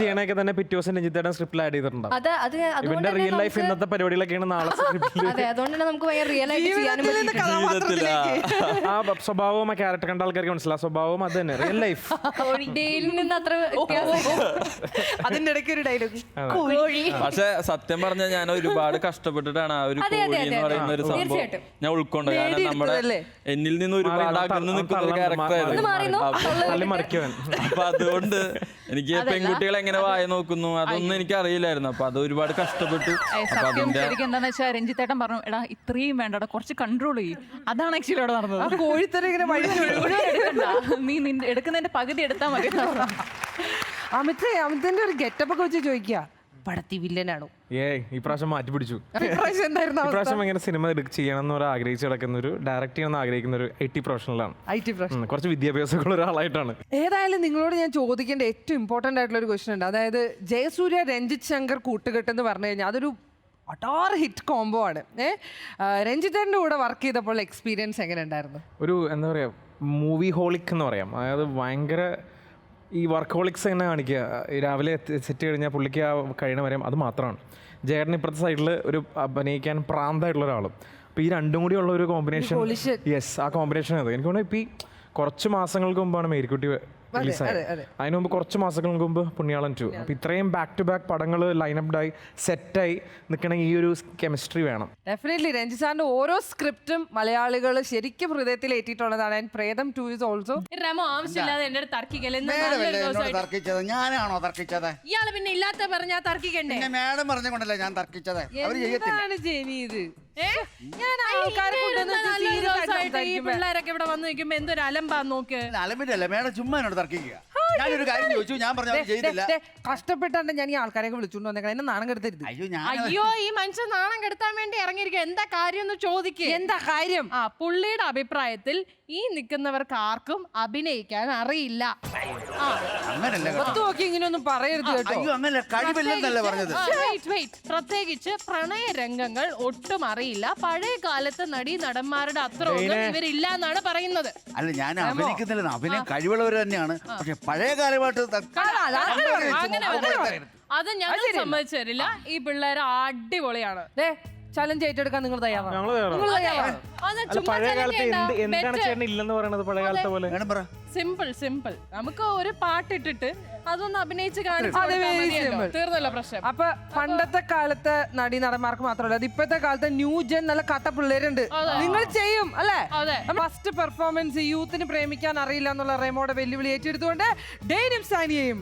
ചെയ്യണൊക്കെ തന്നെ പിറ്റേ ദിവസം രഞ്ജിത്തേട്ടൻ സ്ക്രിപ്റ്റിൽ ആഡ് ചെയ്തിട്ടുണ്ടാവും. ഇവന്റെ റിയൽ ലൈഫ് ഇന്നത്തെ പരിപാടികളൊക്കെയാണ് നാളെ അതുകൊണ്ടാണ് നമുക്ക് ഭയങ്കര റിയൽ ആയിട്ട് ചെയ്യാനും ആ സ്വഭാവവും ആ ക്യാരക്ടർ കണ്ട ആൾക്കാർക്ക് മനസ്സിലാവും. സ്വഭാവം അത് തന്നെ റിയൽ ലൈഫ്. ഡെയിലിൽ നിന്ന് അത്ര അതിന്റെ ഇടയ്ക്ക് ഒരു ഡയലോഗ്. പക്ഷെ സത്യം പറഞ്ഞാൽ ഞാൻ ഒരുപാട് കഷ്ടപ്പെട്ടിട്ടാണ് ആ ഒരു കോഴി എന്ന് പറയുന്ന ഒരു സംഭവം ഞാൻ ഉൾക്കൊണ്ടത്. കാരണം നമ്മുടെ എന്നിൽ നിന്ന് ഒരുപാട് അകന്ന് നിൽക്കുന്ന ഒരു ക്യാരക്ടറായിരുന്നു. അപ്പൊ അതുകൊണ്ട് എനിക്ക് പെൺകുട്ടികൾ എങ്ങനെ വായ നോക്കുന്നു അതൊന്നും എനിക്ക് അറിയില്ലായിരുന്നു. അപ്പൊ അത് ഒരുപാട് കഷ്ടപ്പെട്ടു. ശരിക്കും എന്താന്ന് വെച്ചാൽ രഞ്ജിത്തേട്ടൻ പറഞ്ഞു, എടാ ഇത്രയും വേണ്ട, കുറച്ച് കൺട്രോൾ ചെയ്യും. അതാണ് ആക്ച്വലി അവിടെ നടന്നത്. കോഴിത്തരം ഇങ്ങനെ നീ എടുക്കുന്നതിന്റെ പകുതി എടുത്താൽ മതി. അമിതന്റെ ഒരു ഗെറ്റപ്പ് ഒക്കെ വെച്ച് ചോദിക്കുക, പടത്തി വില്ലനാണോ? ഈ പ്രാവശ്യം മാറ്റി പിടിച്ചു. ഇപ്രാവശ്യം ഇങ്ങനെ സിനിമ ചെയ്യണം എന്ന് ആഗ്രഹിച്ച് കിടക്കുന്ന ഒരു ഡയറക്ട് ചെയ്യണമെന്ന് ആഗ്രഹിക്കുന്ന ഒരു IT പ്രൊഫഷണലാണ്. കുറച്ച് വിദ്യാഭ്യാസമുള്ള ഒരാളായിട്ടാണ്. ഏതായാലും നിങ്ങളോട് ഞാൻ ചോദിക്കേണ്ട ഏറ്റവും ഇമ്പോർട്ടന്റ് ആയിട്ടുള്ള ഒരു ക്വസ്റ്റൻ ഉണ്ട്. അതായത് ജയസൂര്യ രഞ്ജിത്ത് ശങ്കർ കൂട്ടുകെട്ട് എന്ന് പറഞ്ഞു കഴിഞ്ഞാൽ അതൊരു അടാറ് ഹിറ്റ് കോംബോ ആണ്. രഞ്ജിത്തേട്ടൻ്റെ കൂടെ വർക്ക് ചെയ്തപ്പോൾ എക്സ്പീരിയൻസ് എങ്ങനെ ഉണ്ടായിരുന്നു? ഒരു എന്താ പറയാ, മൂവി ഹോളിക് എന്ന് പറയാം. അതായത് ഭയങ്കര ഈ വർക്ക് ഹോളിക്സ് എങ്ങനെ കാണിക്കുക. രാവിലെ സെറ്റ് കഴിഞ്ഞാൽ പുള്ളിക്ക് ആ കഴിയണ വരെ അത് മാത്രമാണ്. ജേട്ടൻ ഇപ്പുറത്തെ സൈഡിൽ ഒരു അഭിനയിക്കാൻ പ്രാന്തായിട്ടുള്ള ഒരാളും. അപ്പോൾ ഈ രണ്ടും കൂടി ഉള്ള ഒരു കോമ്പിനേഷൻ, യെസ്, ആ കോമ്പിനേഷൻ അത് എനിക്ക് തോന്നുന്നു. ഇപ്പോൾ ഈ കുറച്ച് മാസങ്ങൾക്ക് മുമ്പാണ് മേരിക്കുട്ടി റിലീസായത്. അതിന് മുമ്പ് കുറച്ച് മാസങ്ങൾക്ക് മുമ്പ് പുണ്യാളൻ 2. അപ്പോൾ ഇത്രയും ബാക്ക് ടു ബാക്ക് പടങ്ങൾ ലൈനപ്ഡായി സെറ്റായി നിൽക്കണമെങ്കിൽ ഈ ഒരു കെമിസ്ട്രി വേണം. ഡെഫിനറ്റ്ലി രഞ്ജിത്ത് സാറിന്റെ ഓരോ സ്ക്രിപ്റ്റും മലയാളികൾ ശരിക്കും ഹൃദയത്തിൽ ഏറ്റിട്ടുള്ളതാണ്. ആൻഡ് പ്രേതം 2 is also ആവശ്യമില്ലാതെ എന്റെ തർക്കിക്കല്ലേ. ഞാനാണോ തർക്കിച്ചത്? ഇയാള് പിന്നെ ഇല്ലാത്ത പറഞ്ഞാ തർക്കിക്കണ്ടേ? മേഡം പറഞ്ഞുകൊണ്ടല്ലേ ഞാൻ തർക്കിച്ചത്. ഈ പിള്ളേരൊക്കെ ഇവിടെ വന്ന് നിൽക്കുമ്പോ എന്തൊരു അലമ്പാന്ന് നോക്ക്. അലമ്പിട്ടല്ലേ മേഡം, ചുമ്മാ എന്നോട് തർക്കിക്കുക. ഞാനൊരു കാര്യം ചോദിച്ചു, ഞാൻ പറഞ്ഞു ചെയ്തില്ല. കഷ്ടപ്പെട്ടാണ്ട് ഞാൻ ഈ ആൾക്കാരെയൊക്കെ വിളിച്ചോണ്ട് വന്നേക്കണം. എന്നെ നാണം കെടുത്തരുത്. അയ്യോ, ഈ മനുഷ്യൻ നാണം കെടുത്താൻ വേണ്ടി ഇറങ്ങിയിരിക്കുക. എന്താ കാര്യം എന്ന് ചോദിക്കുക. എന്താ കാര്യം? പുള്ളിയുടെ അഭിപ്രായത്തിൽ ഈ നിൽക്കുന്നവർക്ക് ആർക്കും അഭിനയിക്കാൻ അറിയില്ല. ഇങ്ങനെയൊന്നും പറയരുത് കേട്ടോ. പ്രത്യേകിച്ച് പ്രണയ രംഗങ്ങൾ ഒട്ടും അറിയില്ല. പഴയ കാലത്ത് നടീ നടന്മാരുടെ അത്ര ഒന്നും ഇവരില്ല എന്നാണ് പറയുന്നത്. അല്ല, ഞാൻ അഭിനയിക്കുന്നില്ല, അഭിനയം കഴിവുള്ളവർ തന്നെയാണ്. പക്ഷെ പഴയ കാലമായിട്ട് അത് ഞങ്ങൾ സമ്മതിച്ചു തരില്ല. ഈ പിള്ളേർ അടിപൊളിയാണ്. ചലഞ്ച് ഏറ്റെടുക്കാൻ നിങ്ങൾ തയ്യാറാണ്? സിമ്പിൾ. നമുക്ക് ഒരു പാട്ടിട്ടിട്ട് അതൊന്ന് അഭിനയിച്ച് കാണിച്ചു തീർന്നല്ലോ പ്രശ്നം. അപ്പൊ പണ്ടത്തെ കാലത്തെ നടീ നടന്മാർക്ക് മാത്രമല്ല, അത് ഇപ്പോഴത്തെ കാലത്തെ ന്യൂ ജെൻ നല്ല കട്ട പിള്ളേരുണ്ട്. നിങ്ങൾ ചെയ്യും അല്ലേ? ഫസ്റ്റ് പെർഫോമൻസ് യൂത്തിന് പ്രേമിക്കാൻ അറിയില്ല എന്നുള്ള റെമോയുടെ വെല്ലുവിളി ഏറ്റെടുത്തുകൊണ്ട് ഡെയ്നും സാനിയയും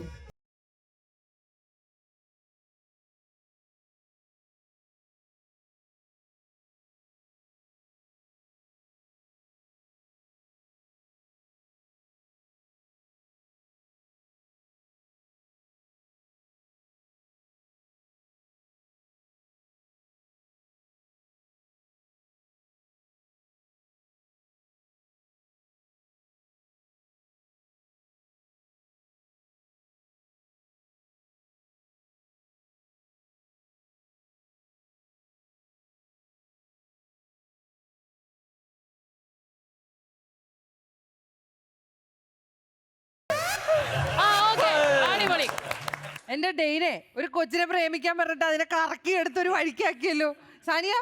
എന്റെ ഡെയ്നെ ഒരു കൊച്ചിനെ പ്രേമിക്കാൻ പറഞ്ഞിട്ട് അതിനെ കറക്കി എടുത്തൊരു വഴിക്കാക്കിയല്ലോ. സാനിയ,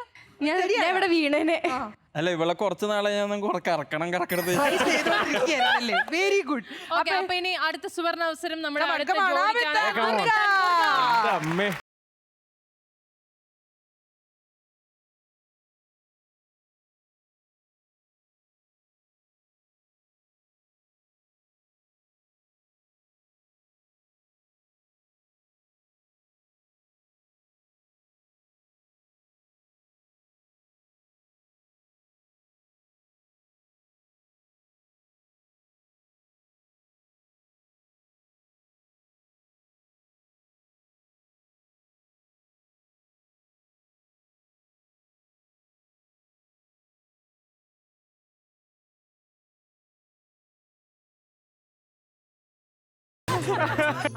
ഞാൻ ഇവിടെ വീണേനെ. അല്ല, ഇവളെ കുറച്ച് നാളെ ഞാൻ കറക്കണത്. Very good. അപ്പൊ ഇനി അടുത്ത സുവർണ അവസരം നമ്മുടെ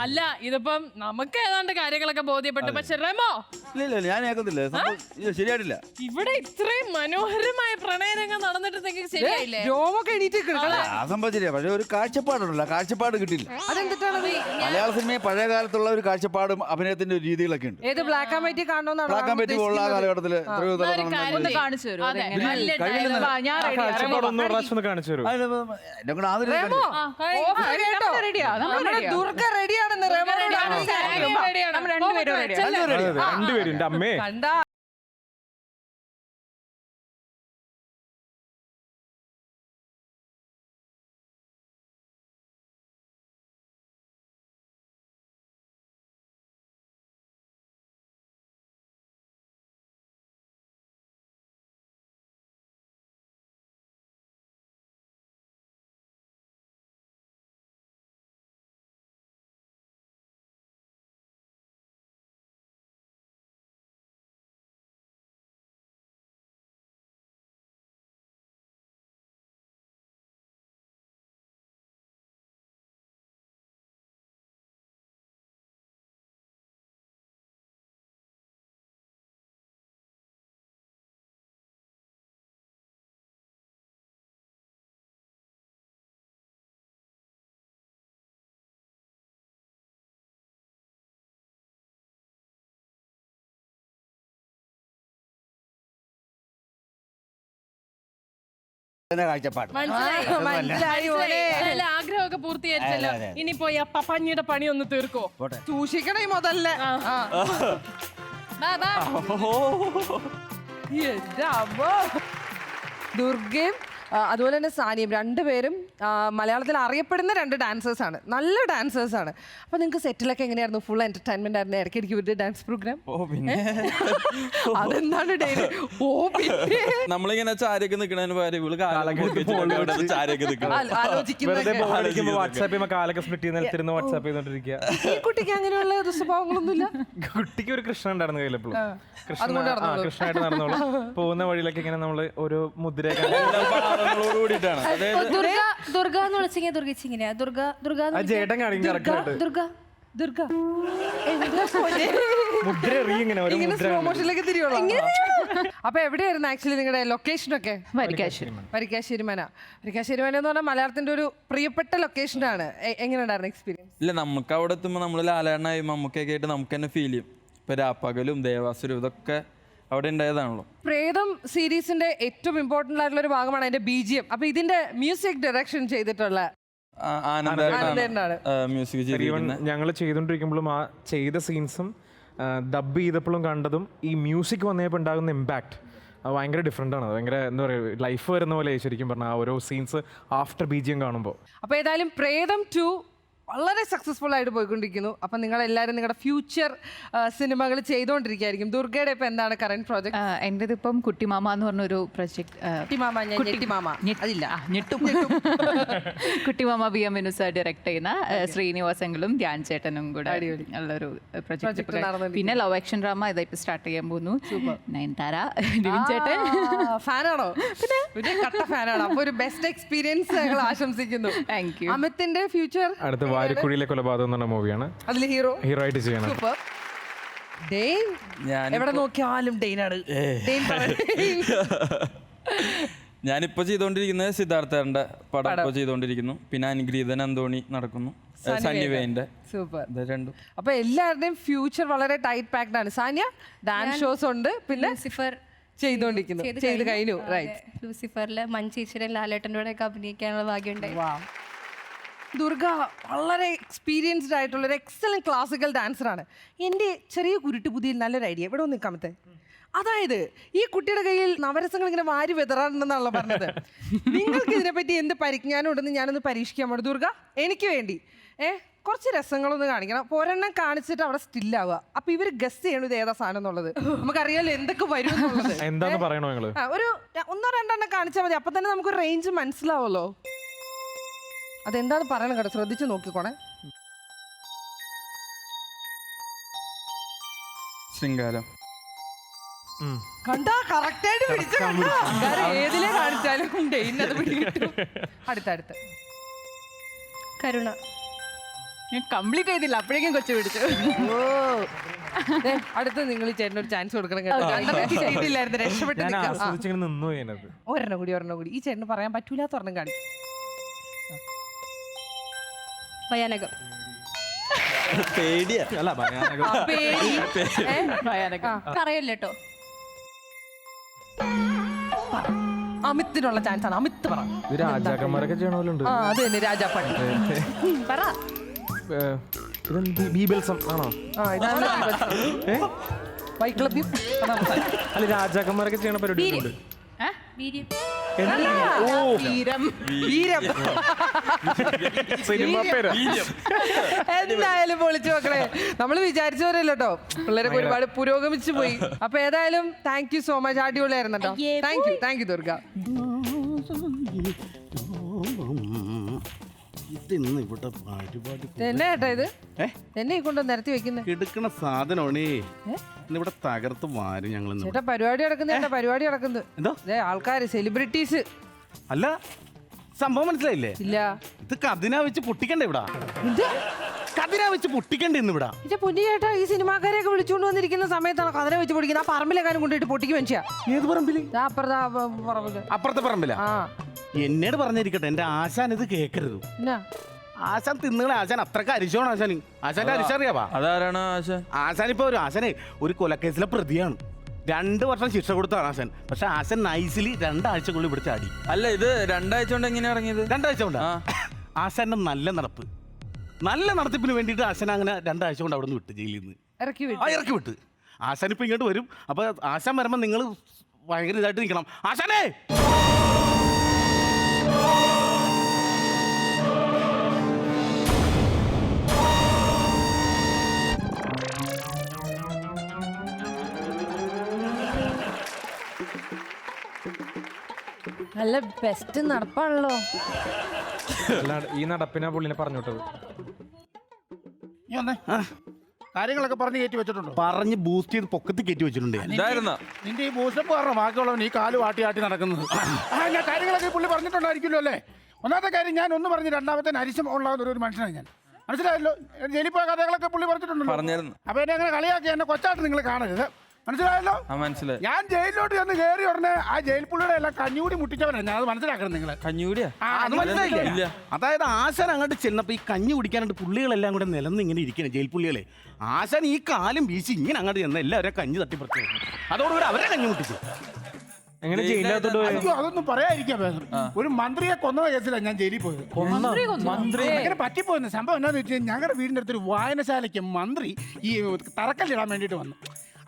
അല്ല ഇതിപ്പം നമുക്ക് ഏതാണ്ട് കാര്യങ്ങളൊക്കെ ബോധ്യപ്പെട്ടു. പക്ഷെ റെമോ ഇല്ല ഞാൻ കേൾക്കത്തില്ല, ശരിയായിട്ടില്ല. ഇവിടെ ഇത്രയും മനോഹരമായ പ്രണയരംഗം നടന്നിട്ട് നിങ്ങൾക്ക് ശരിയായില്ലേ? രോമൊക്കെ എണീറ്റ് ആ സംഭവം ശരിയാ, പക്ഷെ ഒരു കാഴ്ചപ്പാടുണ്ടല്ലോ, കാഴ്ചപ്പാട് കിട്ടില്ല. അതെന്തിട്ടാണത്? മലയാള സിനിമയിൽ പഴയ കാലത്തുള്ള ഒരു കാഴ്ചപ്പാടും അഭിനയത്തിന്റെ ഒരു രീതികളൊക്കെ ഉണ്ട്. ഏത് ബ്ലാക്ക് ആൻഡ് വൈറ്റ് കാണണമെന്നാണ് ബ്ലാക്ക് ആൻഡ് വൈറ്റ് ഉള്ള കാലഘട്ടത്തിൽ എത്രയോ കാണിച്ചു തരും. കാണിച്ചു തരും. ദുർഗ റെഡിയാണെന്ന് രണ്ടുപേരും അമ്മേ. കണ്ടാ ആഗ്രഹമൊക്കെ പൂർത്തീകരിച്ചല്ലോ. ഇനി പോയി ആ പപ്പാഞ്ഞിയുടെ പണി ഒന്ന് തീർക്കോ. സൂക്ഷിക്കണേ മുതല്ല. ദുർഗയും അതുപോലെ തന്നെ സാനിയും രണ്ടുപേരും മലയാളത്തിൽ അറിയപ്പെടുന്ന രണ്ട് ഡാൻസേഴ്സ് ആണ്, നല്ല ഡാൻസേഴ്സ് ആണ്. അപ്പൊ നിങ്ങൾക്ക് സെറ്റിലൊക്കെ എങ്ങനെയായിരുന്നു? ഫുൾ എന്റർടൈൻമെന്റ് ആയിരുന്നു? ഇടയ്ക്കിടയ്ക്ക് ഒരു ഡാൻസ് പ്രോഗ്രാം? അതെന്താണ് നമ്മളിങ്ങനെ ചാരിയൊക്കെ നിൽക്കണതിന് ഈ കുട്ടിക്ക് അങ്ങനെയുള്ള സ്വഭാവങ്ങളൊന്നുമില്ല. കുട്ടിക്ക് ഒരു കൃഷ്ണൻ ഉണ്ടായിരുന്നു കയ്യിലെപ്പോഴും. കൃഷ്ണനായിട്ട് നടന്നോളൂ. പോകുന്ന വഴിയിലൊക്കെ ഇങ്ങനെ നമ്മള് ഓരോ മുദ്രയൊക്കെ ദുർഗ എന്ന് വിളിച്ചെങ്കിൽ ദുർഗിച്ചിങ്ങനെയാ ദുർഗ ദുർഗ ചേട്ടൻ കാണിക്കും കറക്റ്റ്. ദുർഗ ദുർഗ അപ്പൊ എവിടെയായിരുന്നു ആക്ച്വലി നിങ്ങളുടെ ലൊക്കേഷൻ ഒക്കെ? വരിക്കാശ്ശേരി മന. വരിക്കാശ്ശേരി മന എന്ന് പറഞ്ഞാൽ മലയാളത്തിന്റെ ഒരു പ്രിയപ്പെട്ട ലൊക്കേഷനാണ്. എങ്ങനെ ഉണ്ടായിരുന്നു എക്സ്പീരിയൻസ്? ഇല്ല, നമുക്ക് അവിടെ എത്തുമ്പോൾ നമ്മൾ ലാലേട്ടനായി മമ്മൂക്കൊക്കെ ആയിട്ട് നമുക്ക് തന്നെ ഫീൽ ചെയ്യും. ഇപ്പൊ രാപ്പകലും ദേവാസുരം ഇതൊക്കെ അവിടെ ഉണ്ടായതാണല്ലോ. പ്രേതം സീരീസിന്റെ ഏറ്റവും ഇമ്പോർട്ടന്റ് ആയിട്ടുള്ള ഒരു ഭാഗമാണ് അതിന്റെ BGM. അപ്പൊ ഇതിന്റെ മ്യൂസിക് ഡയറക്ഷൻ ചെയ്തിട്ടുള്ള മ്യൂസിക് ചെയ്തിരിക്കുന്നത്. ഞങ്ങൾ ചെയ്തോണ്ടിരിക്കുമ്പോഴും ആ ചെയ്ത സീൻസും ഡബ് ചെയ്തപ്പോഴും കണ്ടതും ഈ മ്യൂസിക് വന്നപ്പോൾ ഉണ്ടാകുന്ന ഇമ്പാക്ട് ഭയങ്കര ഡിഫറെൻ്റ് ആണ്. ഭയങ്കര എന്താ പറയുക, ലൈഫ് വരുന്ന പോലെ ശരിക്കും പറഞ്ഞാൽ ആ ഓരോ സീൻസ് ആഫ്റ്റർ BGM കാണുമ്പോൾ. അപ്പോൾ ഏതായാലും പ്രേതം 2 വളരെ സക്സസ്ഫുൾ ആയിട്ട് പോയിക്കൊണ്ടിരിക്കുന്നു. അപ്പം നിങ്ങളെല്ലാവരും നിങ്ങളുടെ ഫ്യൂച്ചർ സിനിമകൾ ചെയ്തുകൊണ്ടിരിക്കുകയായിരിക്കും. ദുർഗയുടെ ഇപ്പം എന്താണ് കറന്റ് പ്രോജക്ട്? എൻ്റെത് ഇപ്പം കുട്ടിമാമ എന്ന് പറഞ്ഞൊരു പ്രൊജക്ട്. കുട്ടിമാമ BM വിനുസ ഡയറക്ട് ചെയ്യുന്ന ശ്രീനിവാസങ്ങളും ധ്യാൻ ചേട്ടനും കൂടെ ഉള്ളൊരു പ്രൊജക്ട്. പിന്നെ ലവ് ആക്ഷൻ ഡ്രാമ ഇതായിട്ട് സ്റ്റാർട്ട് ചെയ്യാൻ പോകുന്നു. നയൻതാര, നിവിൻ ചേട്ടൻ ഫാനാണോ? ഫാനാണോ? അപ്പോൾ ഒരു ബെസ്റ്റ് എക്സ്പീരിയൻസ് ഞങ്ങൾ ആശംസിക്കുന്നു. Thank you. അമിത്തിന്റെ ഫ്യൂച്ചർ അടുത്ത വാരിക്കുഴിയിലെ കൊലപാതകം എന്ന് പറഞ്ഞ മൂവിയാണ്. അതിൽ ഹീറോ ആയിട്ട് ചെയ്യണം. എവിടെ നോക്കിയാലും ഡെയിനാണ്. ഞാനിപ്പോ ചെയ്തോണ്ടിരിക്കുന്നത് സിദ്ധാർത്ഥന്റെ പടം ഇപ്പൊ ചെയ്തോണ്ടിരിക്കുന്നു. പിന്നെ അനുഗ്രഹീതൻ അന്തോണി നടക്കുന്നു. സണ്ണിവേന്റെ രണ്ടും. അപ്പൊ എല്ലാവരുടെയും ഫ്യൂച്ചർ വളരെ ടൈറ്റ് പാക്ഡ് ആണ്. സാനിയ ഡാൻസ് ഷോസ് ഉണ്ട്, പിന്നെ ചെയ്തോണ്ടിരിക്കുന്നു, ചെയ്ത് കഴിഞ്ഞു. ലൂസിഫറിലെ മഞ്ചേച്ചിയുടെ ലാലേട്ടൻ്റെ കൂടെ ഒക്കെ അഭിനയിക്കാനുള്ള ഭാഗ്യമുണ്ടായി. ദുർഗ വളരെ എക്സ്പീരിയൻസ്ഡ് ആയിട്ടുള്ള ഒരു എക്സലന്റ് ക്ലാസിക്കൽ ഡാൻസറാണ്. എൻ്റെ ചെറിയ കുരുട്ട് പുതിയ നല്ലൊരു ഐഡിയ. ഇവിടെ ഒന്ന് നിൽക്കാമത്തെ. അതായത് ഈ കുട്ടിയുടെ കയ്യിൽ നവരസങ്ങൾ ഇങ്ങനെ വാരി വെതറാറുണ്ടെന്നാണല്ലോ പറഞ്ഞത്. നിങ്ങൾക്ക് ഇതിനെപ്പറ്റി എന്ത് പരിജ്ഞാനം ഉണ്ടെന്ന് ഞാനൊന്ന് പരീക്ഷിക്കാൻ പോണു. ദുർഗ, എനിക്ക് വേണ്ടി കുറച്ച് രസങ്ങളൊന്ന് കാണിക്കണം. ഒരെണ്ണം കാണിച്ചിട്ട് അവിടെ സ്റ്റില്ലാവുക. അപ്പൊ ഇവർ ഗസ് ചെയ്യണം ഇത് ഏതാ സാധനം എന്നുള്ളത്. നമുക്കറിയാലോ എന്തൊക്കെ വരും എന്നുള്ളത്. ഒരു 1-2 എണ്ണം കാണിച്ചാൽ മതി. അപ്പൊ തന്നെ നമുക്ക് റേഞ്ച് മനസ്സിലാവുമല്ലോ. അതെന്താന്ന് പറയണം കേട്ടോ, ശ്രദ്ധിച്ചു നോക്കിക്കോണേ. ശൃംഗാരം കണ്ടാ കറക്റ്റായിട്ട് പിടിച്ചു. ഏതിലെ കാണിച്ചാലും ഡെയിനത് പിടികിട്ടും. അടുത്തടുത്ത് കരുണ. ഞാൻ കംപ്ലീറ്റ് ചെയ്തില്ല അപ്പോഴേക്കും കൊച്ചു പിടിച്ചു. ഓ ദേ, അടുത്ത് നിങ്ങൾ ഈ ചേട്ടനൊരു ചാൻസ് കൊടുക്കണം കേട്ടോ. കിട്ടിയില്ലായിരുന്നു, രക്ഷപ്പെട്ട് ഞാൻ നിൽക്കാം. ആസ്വദിച്ചിങ്ങനെ നിന്നു അതിനകത്ത്. ഒരെണ്ണം കൂടി ഈ ചേട്ടന് പറയാൻ പറ്റൂലാത്ത ഒരെണ്ണം കാണിക്കും. ഭയാനകം. പേടിയാ. അല്ല ഭയാനകം. ഭയാനകം. പറയല്ലോ കേട്ടോ. അമിത്തിനുള്ള ചാൻസ് ആണ്. അമിത്ത് പറ. ഇത് രാജാക്കന്മാരൊക്കെ ചെയ്യണമല്ലുണ്ട്. ആ അത് തന്നെ രാജാപ്പണി പറ. ബീബൽസം ആണോ? ആ ഇതാണ് വൈക്ലബ്യം. അല്ല രാജാക്കന്മാരൊക്കെ ചെയ്യണ പരിപാടി ഉണ്ട്. വീര്യം. വീരം. സിനിമ പേര്. എന്തായാലും പൊളിച്ചു മക്കളെ. നമ്മൾ വിചാരിച്ചവരല്ലോ കേട്ടോ. പിള്ളേരൊക്കെ ഒരുപാട് പുരോഗമിച്ചു പോയി. അപ്പൊ ഏതായാലും താങ്ക് യു സോ മച്ച്. അടിപൊളിയായിരുന്നു കേട്ടോ. Thank you Durga. ഇതിന്ന് ഇവിടെ പരിപാടി എന്നെ കേട്ടോ ഇത് എന്നെ കൊണ്ട് നിരത്തി വെക്കുന്നത് എടുക്കണ സാധനമാണേ. ഇന്നിവിടെ തകർത്ത് മാരും ഞങ്ങൾ. ചേട്ടാ പരിപാടി നടക്കുന്നത് എന്തോ ആൾക്കാര് സെലിബ്രിറ്റീസ്. അല്ല സംഭവം മനസ്സിലായില്ലേ? ഇല്ല ഇത് കതിനാ വെച്ച് പൊട്ടിക്കണ്ടേ ഇവിടെ? കതിനാ വെച്ച് പൊട്ടിക്കണ്ടേ ഇന്ന് ഇവിടെ? ഇത് പൊന്നി ചേട്ടാ ഈ സിനിമാക്കാരെയൊക്കെ വിളിച്ചുകൊണ്ട് വന്നിരിക്കുന്ന സമയത്താണ് കതിര വെച്ച് പൊടിക്കുന്നത്. ആ പറമ്പിലെക്കാനും കൊണ്ടിട്ട് പൊട്ടിക്ക് മനുഷ്യ. ഏത് പറമ്പില്? അപ്പുറത്തെ പറമ്പില. എന്നോട് പറഞ്ഞിരിക്കട്ടെ, എന്റെ ആശാൻ ഇത് കേക്കരുത്. ആശാൻ തിന്നുകളെ. ആശാൻ അത്രക്ക് അരിശോണ് ആശാന്. ആശാന്റെ അരിശറിയാവാ? അതാരാണ് ആശാൻ? ആശാനിപ്പോ ഒരു കൊലക്കേസിലെ പ്രതിയാണ്. 2 വർഷം ശിക്ഷ കൊടുത്താണ് ആശാൻ. പക്ഷെ ആശാൻ നൈസിലി 2 ആഴ്ചക്കുള്ളിൽ ഇവിടെ ചാടി. അല്ല ഇത് 2 ആഴ്ച കൊണ്ട് എങ്ങനെയാ ഇറങ്ങിയത്? 2 ആഴ്ച കൊണ്ട് ആശാന്റെ നല്ല നടത്തിപ്പിന് വേണ്ടിയിട്ട് ആശാൻ അങ്ങനെ 2 ആഴ്ച കൊണ്ട് അവിടെ നിന്ന് വിട്ട് ജയിലിൽ നിന്ന് ഇറക്കി വിട്ട്. ആശാൻ ഇപ്പൊ ഇങ്ങോട്ട് വരും. അപ്പൊ ആശാൻ വരുമ്പോ നിങ്ങൾ ഭയങ്കര ഇതായിട്ട് നിൽക്കണം. ആശാനേ നല്ല ബെസ്റ്റ് നടപ്പാണല്ലോ. ഈ നടപ്പിനാ പുള്ളിനെ പറഞ്ഞു വിട്ടത്. കാര്യങ്ങളൊക്കെ പറഞ്ഞ് കയറ്റി വെച്ചിട്ടുണ്ടോ? പറഞ്ഞ് ബൂസ്റ്റ് ചെയ്ത് പൊക്കത്ത് കയറ്റി വെച്ചിട്ടുണ്ട്. നിന്റെ ഈ ബൂസ്റ്റപ്പ് കാരണം ബാക്കിയുള്ളവൻ ഈ കാല് ആട്ടി നടക്കുന്നത്. ഞാൻ കാര്യങ്ങളൊക്കെ പുള്ളി പറഞ്ഞിട്ടുണ്ടായിരിക്കുമല്ലോ അല്ലേ? ഒന്നാമത്തെ കാര്യം ഞാൻ ഒന്ന് പറഞ്ഞ് രണ്ടാമത്തെ അരിശം ഉള്ള ഒരു മനുഷ്യനാണ് ഞാൻ. മനസ്സിലായല്ലോ? ജയിലിൽ പോയ കഥകളൊക്കെ പുള്ളി പറഞ്ഞിട്ടുണ്ടല്ലോ. അപ്പൊ എന്നെ അങ്ങനെ കളിയാക്കി എന്നെ കൊച്ചായിട്ട് നിങ്ങൾ കാണരുത്. മനസ്സിലായല്ലോ? ഞാൻ ജയിലിലോട്ട് ചെന്ന് കയറി ഉടനെ ആ ജയിൽ പുള്ളിയുടെ എല്ലാം കഞ്ഞൂടി മുട്ടിച്ചവനാണ് ഞാൻ. അത് മനസ്സിലാക്കണം നിങ്ങൾ. അത് മനസ്സിലായില്ലേ? അതായത് ആശാൻ അങ്ങോട്ട് ചെന്നപ്പോ ഈ കഞ്ഞി കുടിക്കാനായിട്ട് പുള്ളികളെല്ലാം കൂടെ നിലന്ന് ഇങ്ങനെ ഇരിക്കണം ജയിൽ പുള്ളികളെ. ആശാൻ ഈ കാലും വീശി ഇങ്ങനെ അങ്ങോട്ട് ചെന്ന് എല്ലാവരും കഞ്ഞി തട്ടിപ്പറിച്ചു. അതോടുകൂടി അവരെ കഞ്ഞി മുട്ടിച്ചു. അതൊന്നും പറയാതിരിക്കാൻ വേണം. ഒരു മന്ത്രിയെ കൊന്ന കേസിലാണ് ഞാൻ ജയിലിൽ പോയത്. അങ്ങനെ പറ്റിപ്പോയെന്ന്. സംഭവം എന്താന്ന് വെച്ച് കഴിഞ്ഞാൽ ഞങ്ങളുടെ വീടിന്റെ അടുത്തൊരു വായനശാലയ്ക്ക് മന്ത്രി ഈ തറക്കല്ലിടാൻ വേണ്ടിയിട്ട് വന്നു.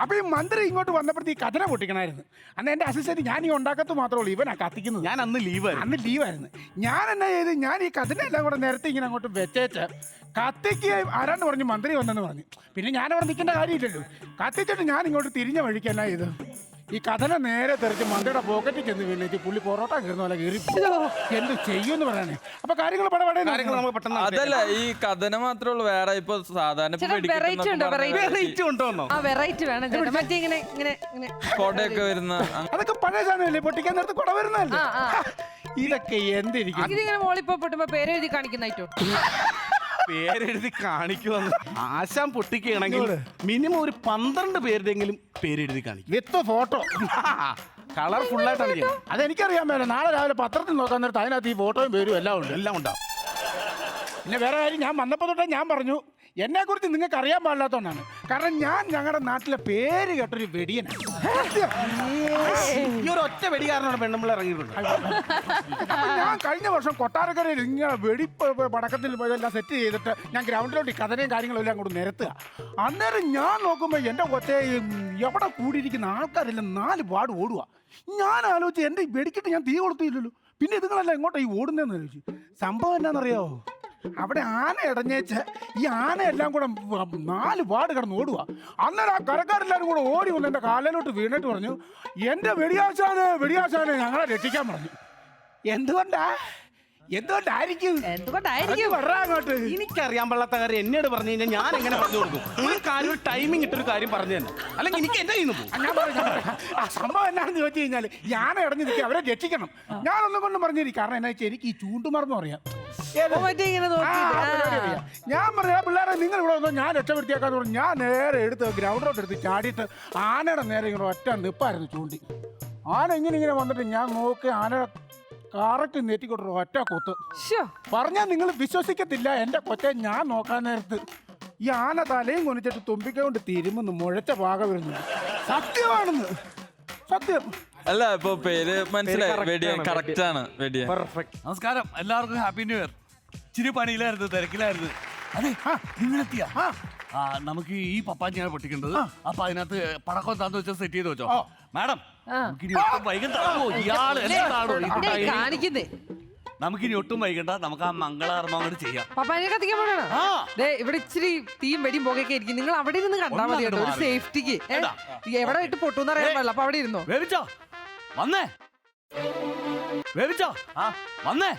അപ്പോൾ ഈ മന്ത്രി ഇങ്ങോട്ട് വന്നപ്പോഴത്തേക്ക് കതിര പൊട്ടിക്കണമായിരുന്നു. അന്ന് എൻ്റെ അസിസ്റ്റന്റ് ഞാൻ ഈ ഉണ്ടാക്കത്ത് മാത്രമേ ഉള്ളൂ, ഇവനാ കത്തിക്കുന്നത്. ഞാൻ അന്ന് ലീവായിരുന്നു. ഞാൻ എന്നാ ചെയ്ത് ഞാൻ ഈ കതിരെല്ലാം കൂടെ നേരത്തെ ഇങ്ങനെ അങ്ങോട്ട് വെച്ചേച്ച് കത്തിക്ക് ആരാണ്ട് പറഞ്ഞു മന്ത്രി വന്നെന്ന് പറഞ്ഞു. പിന്നെ ഞാനവിടെ നിൽക്കേണ്ട കാര്യമില്ലല്ലോ. കത്തിച്ചിട്ട് ഞാൻ ഇങ്ങോട്ട് തിരിഞ്ഞ വഴിക്ക് എന്നാ ചെയ്ത് ഈ കഥന നേരെ തെറിച്ച് മന്ത്രിയുടെ പോക്കറ്റിൽ ചെന്ന് വീണിട്ട് പുള്ളി പൊറോട്ട കയറുന്ന പോലെ കയറി. എന്ത് ചെയ്യുമെന്ന് പറയാനേ. അപ്പൊ കാര്യങ്ങൾ അതല്ല ഈ കഥന മാത്രമേ ഉള്ളൂ, വേറെ ഇപ്പൊ സാധാരണ കൊടയൊക്കെ വരുന്ന അതൊക്കെ പഴയ സാധനമല്ലേ? പൊട്ടിക്കാൻ നേരത്തെ കൊട വരുന്നല്ലേ? ഇതൊക്കെ എന്തിരിക്കും? പേരെഴുതി കാണിക്കുന്നായിട്ടോ. പേരെഴുതി കാണിക്കുമെന്ന് ആശാൻ പൊട്ടിക്കുകയാണെങ്കിൽ മിനിമം ഒരു 12 പേരുടെയെങ്കിലും പേരെഴുതി കാണിക്കും വിത്ത് ഫോട്ടോ. കളർഫുള്ളായിട്ടാണ് ചെയ്യുന്നത്. അതെനിക്കറിയാൻ മേലെ. നാളെ രാവിലെ പത്രത്തിൽ നോക്കാൻ നേരത്ത് അതിനകത്ത് ഈ ഫോട്ടോയും പേരും എല്ലാം ഉണ്ടാവും. പിന്നെ വേറെ കാര്യം, ഞാൻ വന്നപ്പോൾ തൊട്ടേ ഞാൻ പറഞ്ഞു എന്നെക്കുറിച്ച് നിങ്ങൾക്ക് അറിയാൻ പാടില്ലാത്തതുകൊണ്ടാണ്. കാരണം ഞാൻ ഞങ്ങളുടെ നാട്ടിലെ പേര് കേട്ടൊരു വെടിയനാണ്. ഈ ഒരു ഒറ്റ വെടി കാരണമാണ് പെണ്ണുമ്പിള്ള ഇറങ്ങിയിട്ടുണ്ട്. ഞാൻ കഴിഞ്ഞ വർഷം കൊട്ടാരക്കരയിൽ ഇങ്ങനെ വെടി പടക്കത്തിൽ ഇതെല്ലാം സെറ്റ് ചെയ്തിട്ട് ഞാൻ ഗ്രൗണ്ടിലോട്ട് ഈ കഥനയും കാര്യങ്ങളും എല്ലാം കൂടെ നിരത്തുക. അന്നേരം ഞാൻ നോക്കുമ്പോൾ എൻ്റെ കൊച്ചെ എവിടെ കൂടിയിരിക്കുന്ന ആൾക്കാരെല്ലാം 4 വാർഡ് ഓടുക. ഞാൻ ആലോചിച്ച് എൻ്റെ വെടിക്കിട്ട് ഞാൻ തീ കൊടുത്തില്ലല്ലോ, പിന്നെ ഇതുങ്ങളെല്ലാം എങ്ങോട്ടാണ് ഈ ഓടുന്നതെന്ന് ആലോചിച്ചു. സംഭവം എന്നാണെന്നറിയാമോ? അവിടെ ആന ഇടഞ്ഞേച്ച് ഈ ആനയെല്ലാം കൂടെ 4 വാർഡ് കിടന്ന് ഓടുക. അന്നേരം ആ കരക്കാരെല്ലാവരും കൂടെ ഓടി വന്ന് എൻ്റെ കാലിലോട്ട് വീണിട്ട് പറഞ്ഞു, എൻ്റെ വെടിയാശാന് ഞങ്ങളെ രക്ഷിക്കാൻ പറഞ്ഞു. എന്തുകൊണ്ടാ? എന്തുകൊണ്ടായിരിക്കും അങ്ങോട്ട് എനിക്കറിയാൻ പാടാത്ത കാര്യം എന്നോട് പറഞ്ഞു കഴിഞ്ഞാൽ ഞാൻ എങ്ങനെ പറഞ്ഞു കൊടുക്കും? ഒരു കാര്യം ഒരു ടൈമിംഗ് ഇട്ടൊരു കാര്യം പറഞ്ഞു തന്നെ, അല്ലെങ്കിൽ എനിക്ക് എന്റെ കയ്യിൽ നിന്ന് പോകും. സംഭവം എന്താണെന്ന് ചോദിച്ചു കഴിഞ്ഞാൽ ഞാൻ ഇടഞ്ഞു നിൽക്കുക, അവരെ രക്ഷിക്കണം. ഞാനൊന്നും കൊണ്ടും പറഞ്ഞിരിക്കും. കാരണം എന്നാ വെച്ചാൽ എനിക്ക് ഈ ചൂണ്ടുമർന്ന് അറിയാം. ഞാൻ പറയാ പിള്ളേരെ നിങ്ങൾ ഇവിടെ വന്നോ, ഞാൻ രക്ഷപ്പെടുത്തിയേക്കാന്ന് പറഞ്ഞു. ഞാൻ നേരെ എടുത്ത് ഗ്രൗണ്ടിലോട്ട് എടുത്ത് ചാടിയിട്ട് ആനയുടെ നേരെ ഇങ്ങനെ ഒറ്റ നിപ്പായിരുന്നു ചൂണ്ടി. ആന ഇങ്ങനെ വന്നിട്ട് ഞാൻ നോക്കി ആനയുടെ കറക്റ്റ് നെറ്റിക്കൊട്ടു ഒറ്റ കൊത്ത്. പറഞ്ഞാൽ നിങ്ങൾ വിശ്വസിക്കത്തില്ല, എൻ്റെ കൊച്ചെ ഞാൻ നോക്കാൻ നേരത്ത് ഈ ആന തലയും കൊണിച്ചിട്ട് തുമ്പിക്കൊണ്ട് തിരുമെന്ന് മുഴച്ച ഭാഗം വരുന്നു. സത്യമാണെന്ന്, സത്യം. അല്ല ഇപ്പൊ പേര് മനസ്സിലായി, കറക്റ്റ് ആണ്. നമസ്കാരം, എല്ലാവർക്കും ഹാപ്പി ന്യൂ ഇയർ. ഇച്ചിരി പണിയിലായിരുന്നു, തിരക്കിലായിരുന്നു. അതെ, നിങ്ങളെത്തിയ നമുക്ക് ഈ പപ്പാഞ്ചിയാണ് പൊട്ടിക്കേണ്ടത്. അപ്പൊ അതിനകത്ത് പടക്കം എന്താന്ന് വെച്ചാൽ സെറ്റ് ചെയ്ത് വെച്ചോ. മാഡം നമുക്കിനി ഒട്ടും വൈകണ്ട. നമുക്കിനി ഒട്ടും വൈകണ്ട, നമുക്ക് ആ മംഗളകർമ്മം അങ്ങോട്ട് ചെയ്യാം. പപ്പാനെ കത്തിക്കാൻ പോകണോ? ഇവിടെ ഇച്ചിരി തീയും വെടിയും പുകയൊക്കെ ആയിരിക്കും. നിങ്ങൾ അവിടെ ഇരുന്ന് കണ്ടാൽ മതി കേട്ടോ, ഒരു സേഫ്റ്റിക്ക്. എവിടെ ഇട്ട് പൊട്ടൂന്ന് അറിയാൻ പാടില്ല. അപ്പൊ അവിടെ ഇരുന്നോ. വേവിച്ചോ വന്നേ, വേവിച്ചോ വന്നേ.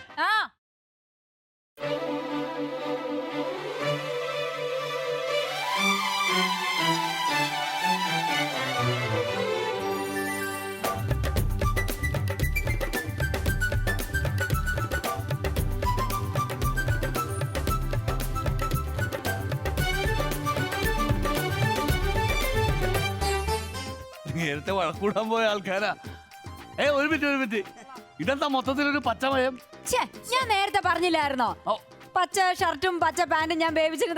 നേരത്തെ വഴക്കൂടാൻ പോയ ആൾക്കാരാ. ഒരു മിനിറ്റ്, ഇതെന്താ മൊത്തത്തിലൊരു പച്ചമയം? ഞാൻ നേരത്തെ പറഞ്ഞില്ലായിരുന്നോ, പച്ച ഷർട്ടും പച്ച പാന്റും ഞാൻ വേവിച്ചിട്ട്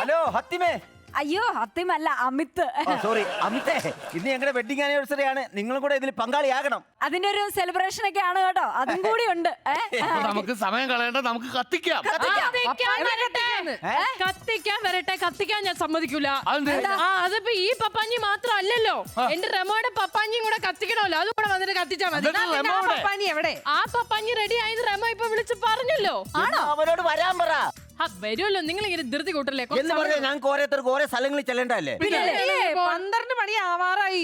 ഹലോ ഹത്തിമേ. അയ്യോ ഹത്തിമല്ല, അമിത്. സോറി അമിതേ, ഇന്ന് ഞങ്ങളുടെ വെഡിങ് ആനിവേഴ്സറി ആണ്, നിങ്ങളും കൂടെ ഇതിൽ പങ്കാളിയാകണം. അതിന്റെ ഒരു സെലിബ്രേഷൻ ഒക്കെ ആണ് കേട്ടോ, അതും കൂടി ഉണ്ട്. നമുക്ക് സമയം കളയണ്ട, നമുക്ക് കത്തിക്കാം. കത്തിക്കാൻ ഞാൻ സമ്മതിക്കൂല. അതിപ്പോ ഈ പപ്പാഞ്ഞി മാത്രമല്ലല്ലോ, എന്റെ റെമോയുടെ പപ്പാഞ്ഞിയും കൂടെ കത്തിക്കണമല്ലോ. അതും കൂടെ വന്നിട്ട് കത്തിച്ചാ മതി. ആ പപ്പാഞ്ഞി റെഡി ആയത് റെമോ ഇപ്പൊ വിളിച്ച് പറഞ്ഞല്ലോ. ആണോ? അവരോട് വരാൻ പറ. വരുമല്ലോ, നിങ്ങൾ ഇങ്ങനെ ധൃതി കൂട്ടല്ലേ. എന്ന് പറഞ്ഞാൽ ഞങ്ങൾക്ക് ഓരോരുത്തർക്ക് ഓരോ സ്ഥലങ്ങളിൽ ചെല്ലണ്ടല്ലേ? 12 മണി ആവാറായി.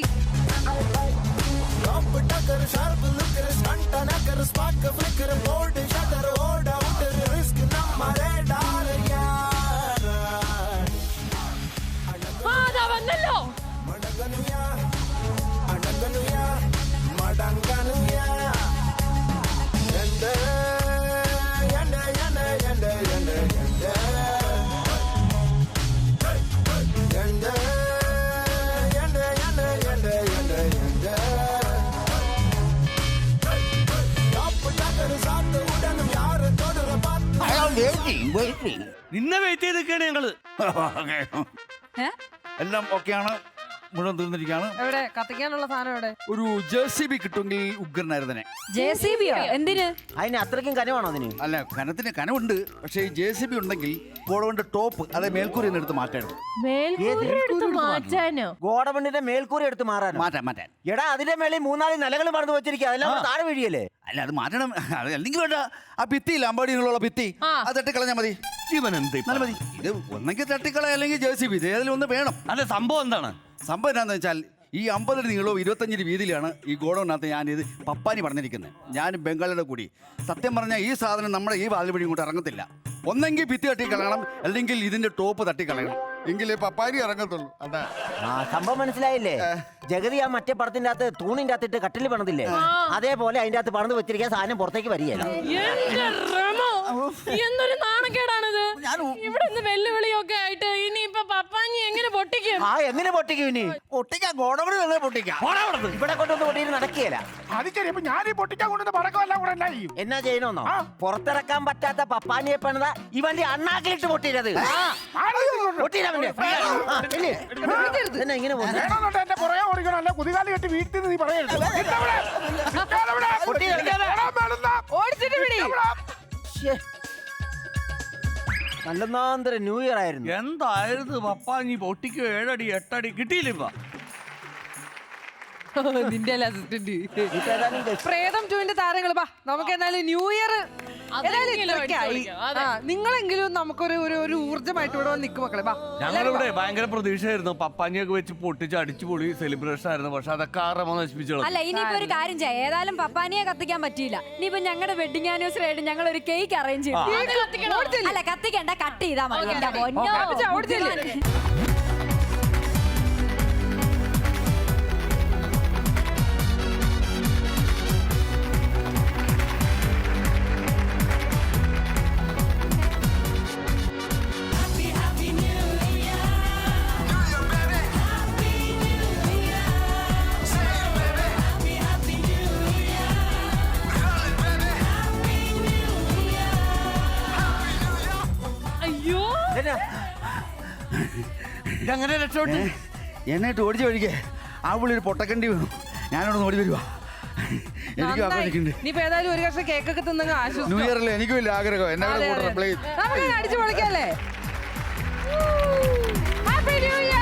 വന്നല്ലോ. നിന്നെ വെയിറ്റ് ചെയ്ത് നിൽക്കുകയാണ് ഞങ്ങള്. എല്ലാം ഓക്കെയാണ്, മുഴുവൻ തീർന്നിരിക്കുകയാണ്. എവിടെ കത്തിക്കാനുള്ള സാധനം? എവിടെ? ഒരു JCB കിട്ടുമെങ്കിൽ ഉഗ്രനായിരുന്നെ. JCB-യോ? എന്തിന്? അതിന് അത്രയ്ക്കും കനമാണോ അതിന്? അല്ല, കനത്തിന് കനവുണ്ട്, പക്ഷേ ഈ JCB ഉണ്ടെങ്കിൽ ഗോഡൗണിന്റെ ടോപ്പ് അതെ മേൽക്കൂരി എടുത്ത് മാറ്റായിരുന്നു. ഗോഡൗണിന്റെ മേൽക്കൂരി എടുത്ത് മാറ്റാൻ. എടാ അതിന്റെ മേളിൽ 4 നിലകൾ മറന്നു വെച്ചിരിക്കുക, അതെല്ലാം താഴെ വീഴിയല്ലേ? അല്ല, അത് മാറ്റണം. അത് അല്ലെങ്കിൽ വേണ്ട, ആ ഭിത്തിയില്ല, അമ്പാടികളുള്ള ഭിത്തി, അത് തട്ടിക്കളഞ്ഞാൽ മതി. മതി. ഇത് ഒന്നെങ്കിൽ തട്ടിക്കളയ, അല്ലെങ്കിൽ JCB, ഏതെങ്കിലും ഒന്ന് വേണം. അല്ല, സംഭവം എന്താണ്? സംഭവം എന്താണെന്ന് വെച്ചാൽ ഈ 50 അടി നീളവും 25 അടി വീതിയിലാണ് ഈ ഗോഡൗണിനകത്ത് ഞാനിത് പപ്പാനി പറഞ്ഞിരിക്കുന്നത്. ഞാൻ ബംഗാളിയുടെ കൂടി. സത്യം പറഞ്ഞാൽ ഈ സാധനം നമ്മുടെ ഈ വാതിൽ വഴി ഇങ്ങോട്ട് ഇറങ്ങത്തില്ല. ഒന്നെങ്കിൽ ഭിത്തി തട്ടിക്കളയണം, അല്ലെങ്കിൽ ഇതിന്റെ ടോപ്പ് തട്ടിക്കളയണം, എങ്കിലേ പപ്പാനി ഇറങ്ങത്തുള്ളൂ. അതാ സംഭവം മനസ്സിലായില്ലേ? ജഗതി ആ മറ്റേ പടത്തിന്റെ അകത്ത് തൂണിന്റെ അകത്തിട്ട് കട്ടിൽ പണിതില്ലേ, അതേപോലെ അതിന്റെ അകത്ത് പണിത് വെച്ചിരിക്കാൻ സാധനം പുറത്തേക്ക് വരികയല്ല. എന്തൊരു നാണക്കേടാണിത്. ഇവിടെ വെല്ലുവിളിയൊക്കെ ആയിട്ട് ഇനിയിപ്പൊ പപ്പാഞ്ഞി എങ്ങനെ പൊട്ടിക്കും? എങ്ങനെ പൊട്ടിക്കും? ഇനി പൊട്ടിക്കാം, ഗോഡൗണിൽ തന്നെ പൊട്ടിക്കാം. ഇവിടെ കൊണ്ടൊന്ന് പൊട്ടിയിട്ട് നടക്കുകയില്ല. ഞാൻ ഈ പൊട്ടിക്കാൻ കൊണ്ടുവന്ന പടക്കമെല്ലാം കൂടെ എന്നാ ചെയ്യണമെന്നോ? പുറത്തിറക്കാൻ പറ്റാത്ത പപ്പാനിയെ പണിത ഇവന്റെ അണ്ണാക്കിലിട്ട് പൊട്ടിയത്. ഇങ്ങനെ എന്റെ പുറകെ ഓടിക്കണം, അല്ല കുതികാലി കെട്ടി വീട്ടിൽ നീ പറയരുത്. നല്ലൊന്നാന്തര ന്യൂ ഇയർ ആയിരുന്നു. എന്തായിരുന്നു പപ്പാഞ്ഞി പൊട്ടിക്കോ? 7 അടി 8 അടി കിട്ടിയില്ല. നിന്റെ അസിസ്റ്റന്റ് പ്രേതം 2ന്റെ താരങ്ങൾ. നമുക്ക് എന്നാലും ന്യൂ ഇയർ ഏതായാലും ഇത്രയ്ക്കായി. നിങ്ങളെങ്കിലും നമുക്കൊരു ഒരു ഊർജ്ജമായിട്ട് ഇവിടെ വന്ന് നിൽക്കും മക്കളെ. ഞങ്ങളിവിടെ ഭയങ്കര പ്രതീക്ഷയായിരുന്നു. പപ്പാഞ്ഞൊക്കെ വെച്ച് പൊട്ടിച്ച് അടിച്ചുപൊളി സെലിബ്രേഷൻ ആയിരുന്നു. പക്ഷെ അതൊക്കെ ആറമ നശിപ്പിച്ചു. അല്ല ഇനിയിപ്പോ ഒരു കാര്യം ചെയ്യാം. ഏതായാലും പപ്പാനിയെ കത്തിക്കാൻ പറ്റിയില്ല. ഇനിയിപ്പോ ഞങ്ങളുടെ വെഡിങ് ആനിവേഴ്സറി ആയിട്ട് ഞങ്ങൾ ഒരു കേക്ക് അറേഞ്ച് ചെയ്യും. അല്ല കത്തിക്കണ്ട, കട്ട് ചെയ്താൽ മതി. എന്റെ പൊന്നോ. അയ്യോ ഇതങ്ങനെ രക്ഷപ്പെട്ടു. എന്നിട്ട് ഓടിച്ചു വഴിക്കേ ആ പുള്ളി ഒരു പൊട്ടക്കണ്ടി വീണു. ഞാനവിടെ ഓടി വരുവാ. എനിക്ക് ആഗ്രഹിക്കുന്നുണ്ട്. ഇനിയിപ്പോ ഏതായാലും ഒരു കഷ്ണം കേക്കൊക്കെ തിന്നങ്ങ് ആശ്വസിച്ചു. ന്യൂ ഇയറിലെ എനിക്കും ഇല്ല ആഗ്രഹം. എന്നെ പ്ലീസ്. നമുക്ക് അടിച്ചു പൊളിക്കല്ലേ. Happy new year.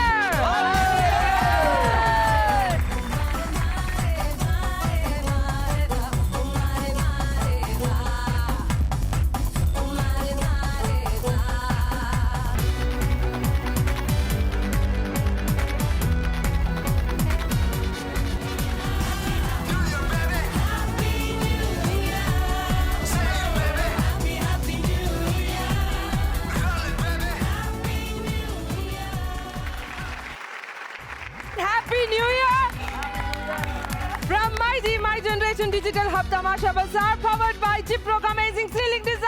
Happy New Year! From My Generation Digital Hub Tamasha Bazaar, powered by Chip Rock Amazing Ceiling Design.